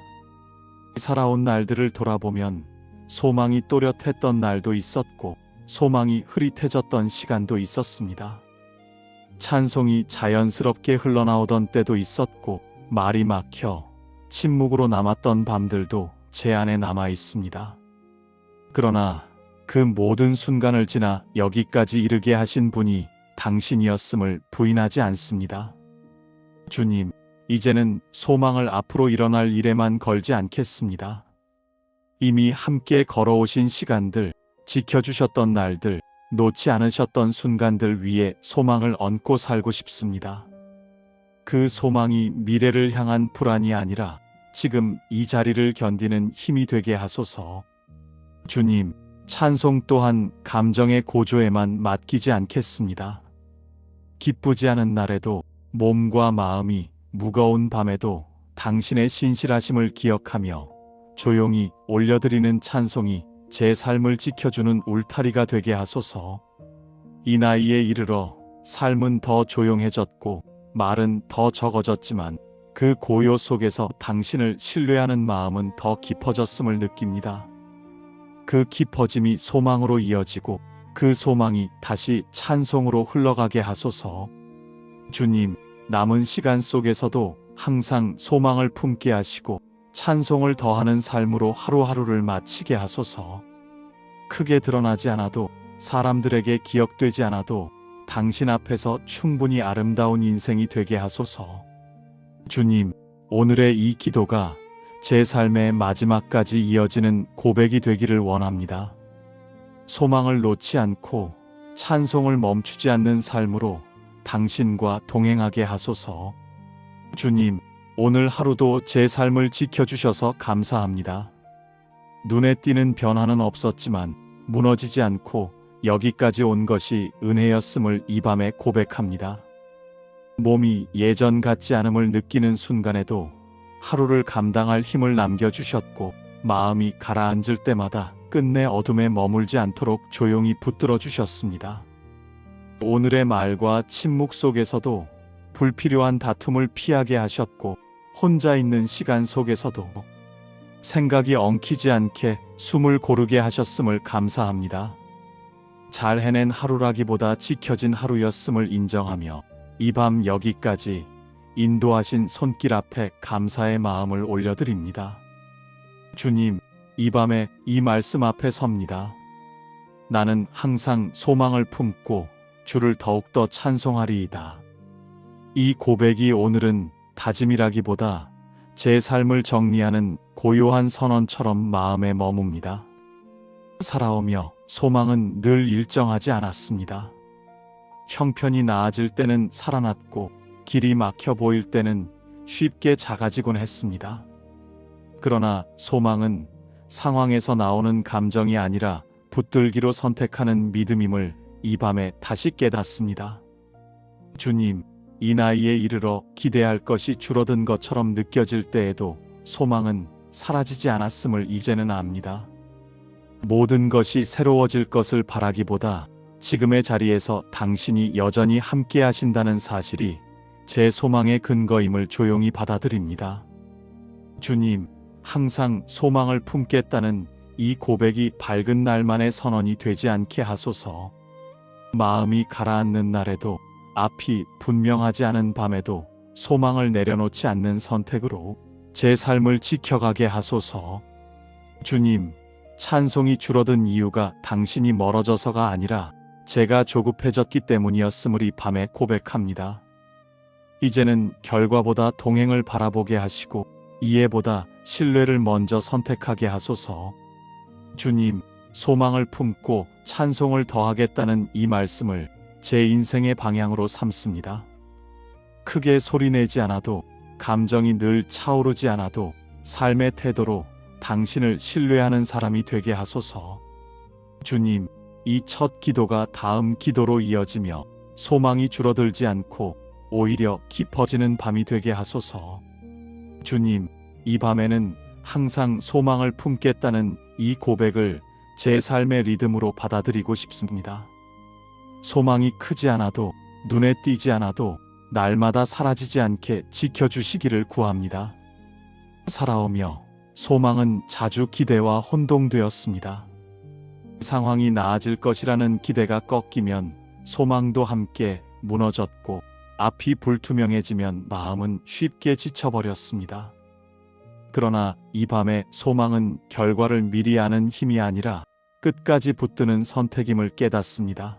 살아온 날들을 돌아보면 소망이 또렷했던 날도 있었고 소망이 흐릿해졌던 시간도 있었습니다. 찬송이 자연스럽게 흘러나오던 때도 있었고 말이 막혀 침묵으로 남았던 밤들도 제 안에 남아 있습니다. 그러나 그 모든 순간을 지나 여기까지 이르게 하신 분이 당신이었음을 부인하지 않습니다. 주님, 이제는 소망을 앞으로 일어날 일에만 걸지 않겠습니다. 이미 함께 걸어오신 시간들, 지켜주셨던 날들, 놓지 않으셨던 순간들 위에 소망을 얹고 살고 싶습니다. 그 소망이 미래를 향한 불안이 아니라 지금 이 자리를 견디는 힘이 되게 하소서. 주님, 찬송 또한 감정의 고조에만 맡기지 않겠습니다. 기쁘지 않은 날에도 몸과 마음이 무거운 밤에도 당신의 신실하심을 기억하며 조용히 올려드리는 찬송이 제 삶을 지켜주는 울타리가 되게 하소서. 이 나이에 이르러 삶은 더 조용해졌고 말은 더 적어졌지만 그 고요 속에서 당신을 신뢰하는 마음은 더 깊어졌음을 느낍니다. 그 깊어짐이 소망으로 이어지고 그 소망이 다시 찬송으로 흘러가게 하소서. 주님, 남은 시간 속에서도 항상 소망을 품게 하시고 찬송을 더하는 삶으로 하루하루를 마치게 하소서. 크게 드러나지 않아도 사람들에게 기억되지 않아도 당신 앞에서 충분히 아름다운 인생이 되게 하소서. 주님, 오늘의 이 기도가 제 삶의 마지막까지 이어지는 고백이 되기를 원합니다. 소망을 놓지 않고 찬송을 멈추지 않는 삶으로 당신과 동행하게 하소서. 주님, 오늘 하루도 제 삶을 지켜주셔서 감사합니다. 눈에 띄는 변화는 없었지만 무너지지 않고 여기까지 온 것이 은혜였음을 이 밤에 고백합니다. 몸이 예전 같지 않음을 느끼는 순간에도 하루를 감당할 힘을 남겨주셨고, 마음이 가라앉을 때마다 끝내 어둠에 머물지 않도록 조용히 붙들어 주셨습니다. 오늘의 말과 침묵 속에서도 불필요한 다툼을 피하게 하셨고, 혼자 있는 시간 속에서도 생각이 엉키지 않게 숨을 고르게 하셨음을 감사합니다. 잘 해낸 하루라기보다 지켜진 하루였음을 인정하며 이 밤 여기까지 인도하신 손길 앞에 감사의 마음을 올려드립니다. 주님, 이 밤에 이 말씀 앞에 섭니다. 나는 항상 소망을 품고 주를 더욱더 찬송하리이다. 이 고백이 오늘은 다짐이라기보다 제 삶을 정리하는 고요한 선언처럼 마음에 머뭅니다. 살아오며 소망은 늘 일정하지 않았습니다. 형편이 나아질 때는 살아났고, 길이 막혀 보일 때는 쉽게 작아지곤 했습니다. 그러나 소망은 상황에서 나오는 감정이 아니라 붙들기로 선택하는 믿음임을 이 밤에 다시 깨닫습니다. 주님, 이 나이에 이르러 기대할 것이 줄어든 것처럼 느껴질 때에도 소망은 사라지지 않았음을 이제는 압니다. 모든 것이 새로워질 것을 바라기보다 지금의 자리에서 당신이 여전히 함께 하신다는 사실이 제 소망의 근거임을 조용히 받아들입니다. 주님, 항상 소망을 품겠다는 이 고백이 밝은 날만의 선언이 되지 않게 하소서. 마음이 가라앉는 날에도, 앞이 분명하지 않은 밤에도 소망을 내려놓지 않는 선택으로 제 삶을 지켜가게 하소서. 주님, 찬송이 줄어든 이유가 당신이 멀어져서가 아니라 제가 조급해졌기 때문이었음을 이 밤에 고백합니다. 이제는 결과보다 동행을 바라보게 하시고 이해보다 신뢰를 먼저 선택하게 하소서. 주님, 소망을 품고 찬송을 더하겠다는 이 말씀을 제 인생의 방향으로 삼습니다. 크게 소리내지 않아도, 감정이 늘 차오르지 않아도 삶의 태도로 당신을 신뢰하는 사람이 되게 하소서. 주님, 이 첫 기도가 다음 기도로 이어지며 소망이 줄어들지 않고 오히려 깊어지는 밤이 되게 하소서. 주님, 이 밤에는 항상 소망을 품겠다는 이 고백을 제 삶의 리듬으로 받아들이고 싶습니다. 소망이 크지 않아도, 눈에 띄지 않아도 날마다 사라지지 않게 지켜주시기를 구합니다. 살아오며 소망은 자주 기대와 혼동되었습니다. 상황이 나아질 것이라는 기대가 꺾이면 소망도 함께 무너졌고, 앞이 불투명해지면 마음은 쉽게 지쳐버렸습니다. 그러나 이 밤의 소망은 결과를 미리 아는 힘이 아니라 끝까지 붙드는 선택임을 깨닫습니다.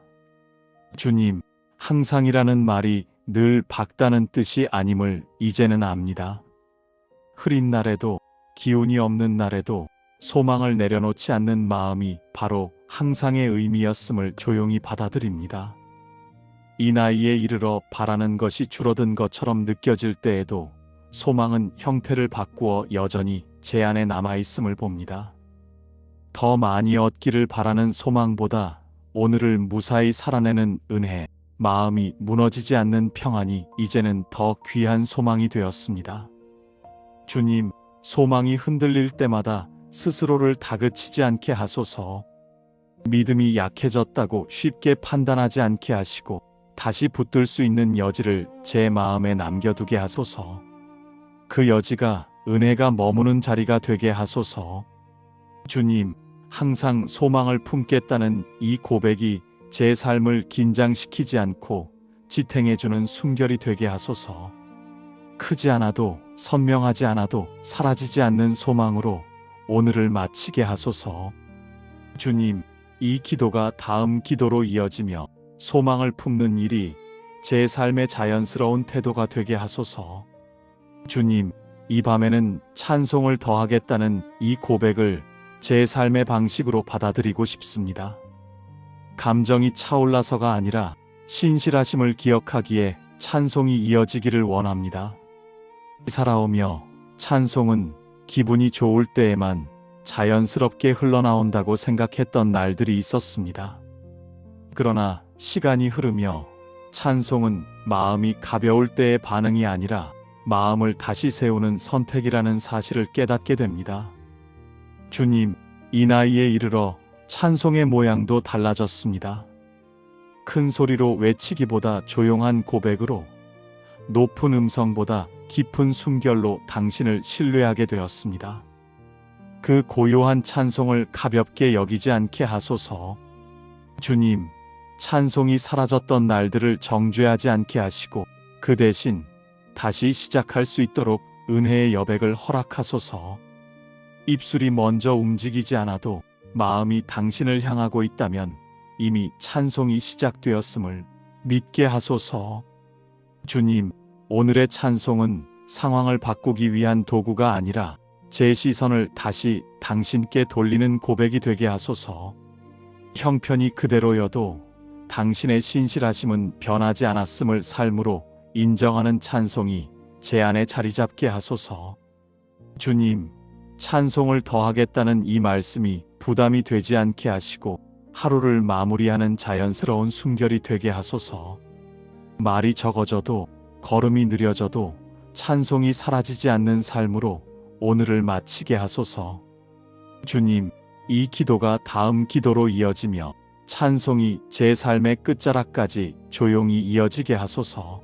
주님, 항상이라는 말이 늘 밝다는 뜻이 아님을 이제는 압니다. 흐린 날에도, 기운이 없는 날에도 소망을 내려놓지 않는 마음이 바로 항상의 의미였음을 조용히 받아들입니다. 이 나이에 이르러 바라는 것이 줄어든 것처럼 느껴질 때에도 소망은 형태를 바꾸어 여전히 제 안에 남아있음을 봅니다. 더 많이 얻기를 바라는 소망보다 오늘을 무사히 살아내는 은혜, 마음이 무너지지 않는 평안이 이제는 더 귀한 소망이 되었습니다. 주님, 소망이 흔들릴 때마다 스스로를 다그치지 않게 하소서. 믿음이 약해졌다고 쉽게 판단하지 않게 하시고 다시 붙들 수 있는 여지를 제 마음에 남겨두게 하소서. 그 여지가 은혜가 머무는 자리가 되게 하소서. 주님, 항상 소망을 품겠다는 이 고백이 제 삶을 긴장시키지 않고 지탱해주는 숨결이 되게 하소서. 크지 않아도, 선명하지 않아도 사라지지 않는 소망으로 오늘을 마치게 하소서. 주님, 이 기도가 다음 기도로 이어지며 소망을 품는 일이 제 삶의 자연스러운 태도가 되게 하소서. 주님, 이 밤에는 찬송을 더하겠다는 이 고백을 제 삶의 방식으로 받아들이고 싶습니다. 감정이 차올라서가 아니라 신실하심을 기억하기에 찬송이 이어지기를 원합니다. 살아오며 찬송은 기분이 좋을 때에만 자연스럽게 흘러나온다고 생각했던 날들이 있었습니다. 그러나 시간이 흐르며 찬송은 마음이 가벼울 때의 반응이 아니라 마음을 다시 세우는 선택이라는 사실을 깨닫게 됩니다. 주님, 이 나이에 이르러 찬송의 모양도 달라졌습니다. 큰 소리로 외치기보다 조용한 고백으로, 높은 음성보다 깊은 숨결로 당신을 신뢰하게 되었습니다. 그 고요한 찬송을 가볍게 여기지 않게 하소서. 주님, 찬송이 사라졌던 날들을 정죄하지 않게 하시고 그 대신 다시 시작할 수 있도록 은혜의 여백을 허락하소서. 입술이 먼저 움직이지 않아도 마음이 당신을 향하고 있다면 이미 찬송이 시작되었음을 믿게 하소서. 주님, 오늘의 찬송은 상황을 바꾸기 위한 도구가 아니라 제 시선을 다시 당신께 돌리는 고백이 되게 하소서. 형편이 그대로여도 당신의 신실하심은 변하지 않았음을 삶으로 인정하는 찬송이 제 안에 자리 잡게 하소서. 주님, 찬송을 더하겠다는 이 말씀이 부담이 되지 않게 하시고 하루를 마무리하는 자연스러운 순결이 되게 하소서. 말이 적어져도 걸음이 느려져도 찬송이 사라지지 않는 삶으로 오늘을 마치게 하소서. 주님, 이 기도가 다음 기도로 이어지며 찬송이 제 삶의 끝자락까지 조용히 이어지게 하소서.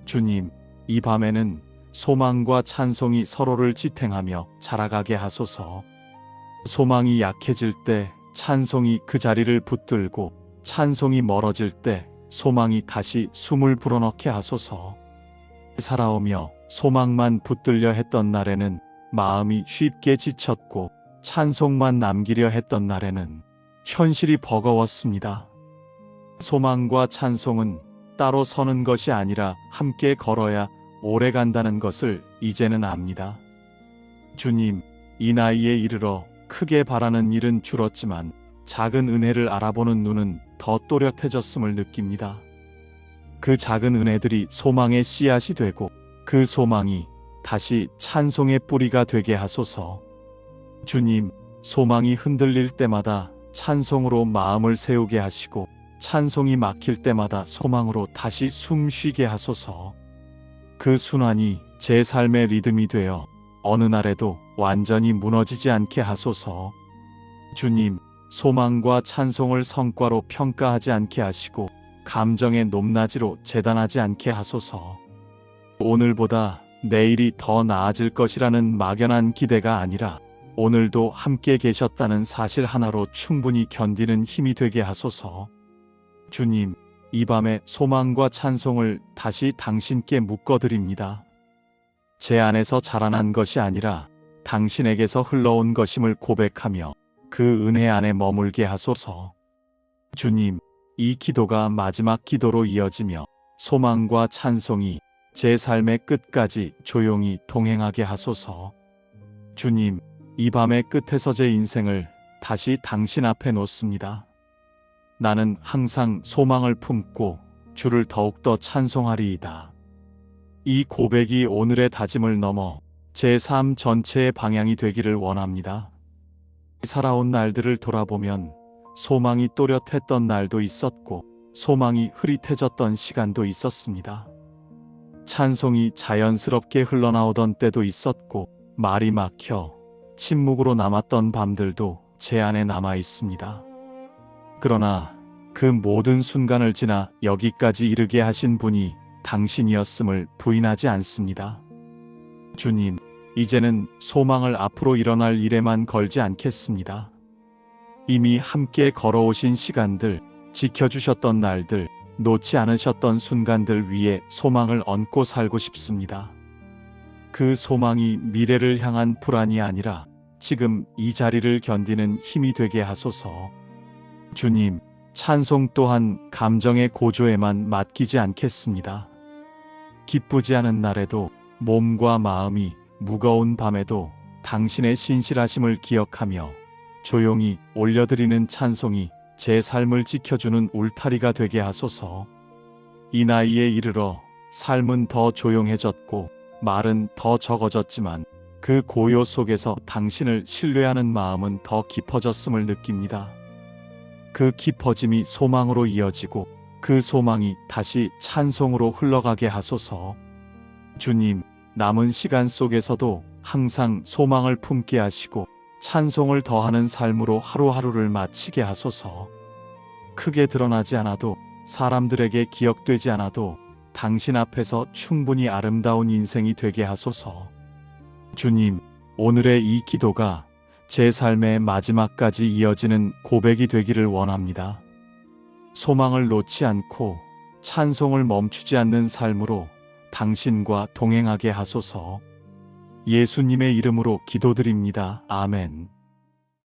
주님, 이 밤에는 소망과 찬송이 서로를 지탱하며 자라가게 하소서. 소망이 약해질 때 찬송이 그 자리를 붙들고 찬송이 멀어질 때 소망이 다시 숨을 불어넣게 하소서. 살아오며 소망만 붙들려 했던 날에는 마음이 쉽게 지쳤고 찬송만 남기려 했던 날에는 현실이 버거웠습니다. 소망과 찬송은 따로 서는 것이 아니라 함께 걸어야 오래 간다는 것을 이제는 압니다. 주님, 이 나이에 이르러 크게 바라는 일은 줄었지만 작은 은혜를 알아보는 눈은 더 또렷해졌음을 느낍니다. 그 작은 은혜들이 소망의 씨앗이 되고 그 소망이 다시 찬송의 뿌리가 되게 하소서. 주님, 소망이 흔들릴 때마다 찬송으로 마음을 세우게 하시고 찬송이 막힐 때마다 소망으로 다시 숨 쉬게 하소서. 그 순환이 제 삶의 리듬이 되어 어느 날에도 완전히 무너지지 않게 하소서. 주님, 소망과 찬송을 성과로 평가하지 않게 하시고 감정의 높낮이로 재단하지 않게 하소서. 오늘보다 내일이 더 나아질 것이라는 막연한 기대가 아니라 오늘도 함께 계셨다는 사실 하나로 충분히 견디는 힘이 되게 하소서. 주님, 이 밤에 소망과 찬송을 다시 당신께 묶어드립니다. 제 안에서 자라난 것이 아니라 당신에게서 흘러온 것임을 고백하며 그 은혜 안에 머물게 하소서. 주님, 이 기도가 마지막 기도로 이어지며 소망과 찬송이 제 삶의 끝까지 조용히 동행하게 하소서. 주님, 이 밤의 끝에서 제 인생을 다시 당신 앞에 놓습니다. 나는 항상 소망을 품고 주를 더욱더 찬송하리이다. 이 고백이 오늘의 다짐을 넘어 제 삶 전체의 방향이 되기를 원합니다. 살아온 날들을 돌아보면 소망이 또렷했던 날도 있었고 소망이 흐릿해졌던 시간도 있었습니다. 찬송이 자연스럽게 흘러나오던 때도 있었고 말이 막혀 침묵으로 남았던 밤들도 제 안에 남아 있습니다. 그러나 그 모든 순간을 지나 여기까지 이르게 하신 분이 당신이었음을 부인하지 않습니다. 주님, 이제는 소망을 앞으로 일어날 일에만 걸지 않겠습니다. 이미 함께 걸어오신 시간들, 지켜주셨던 날들, 놓지 않으셨던 순간들 위에 소망을 얹고 살고 싶습니다. 그 소망이 미래를 향한 불안이 아니라 지금 이 자리를 견디는 힘이 되게 하소서. 주님, 찬송 또한 감정의 고조에만 맡기지 않겠습니다. 기쁘지 않은 날에도 몸과 마음이 무거운 밤에도 당신의 신실하심을 기억하며 조용히 올려드리는 찬송이 제 삶을 지켜주는 울타리가 되게 하소서. 이 나이에 이르러 삶은 더 조용해졌고 말은 더 적어졌지만 그 고요 속에서 당신을 신뢰하는 마음은 더 깊어졌음을 느낍니다. 그 깊어짐이 소망으로 이어지고 그 소망이 다시 찬송으로 흘러가게 하소서. 주님, 남은 시간 속에서도 항상 소망을 품게 하시고 찬송을 더하는 삶으로 하루하루를 마치게 하소서. 크게 드러나지 않아도, 사람들에게 기억되지 않아도 당신 앞에서 충분히 아름다운 인생이 되게 하소서. 주님, 오늘의 이 기도가 제 삶의 마지막까지 이어지는 고백이 되기를 원합니다. 소망을 놓지 않고 찬송을 멈추지 않는 삶으로 당신과 동행하게 하소서. 예수님의 이름으로 기도드립니다. 아멘.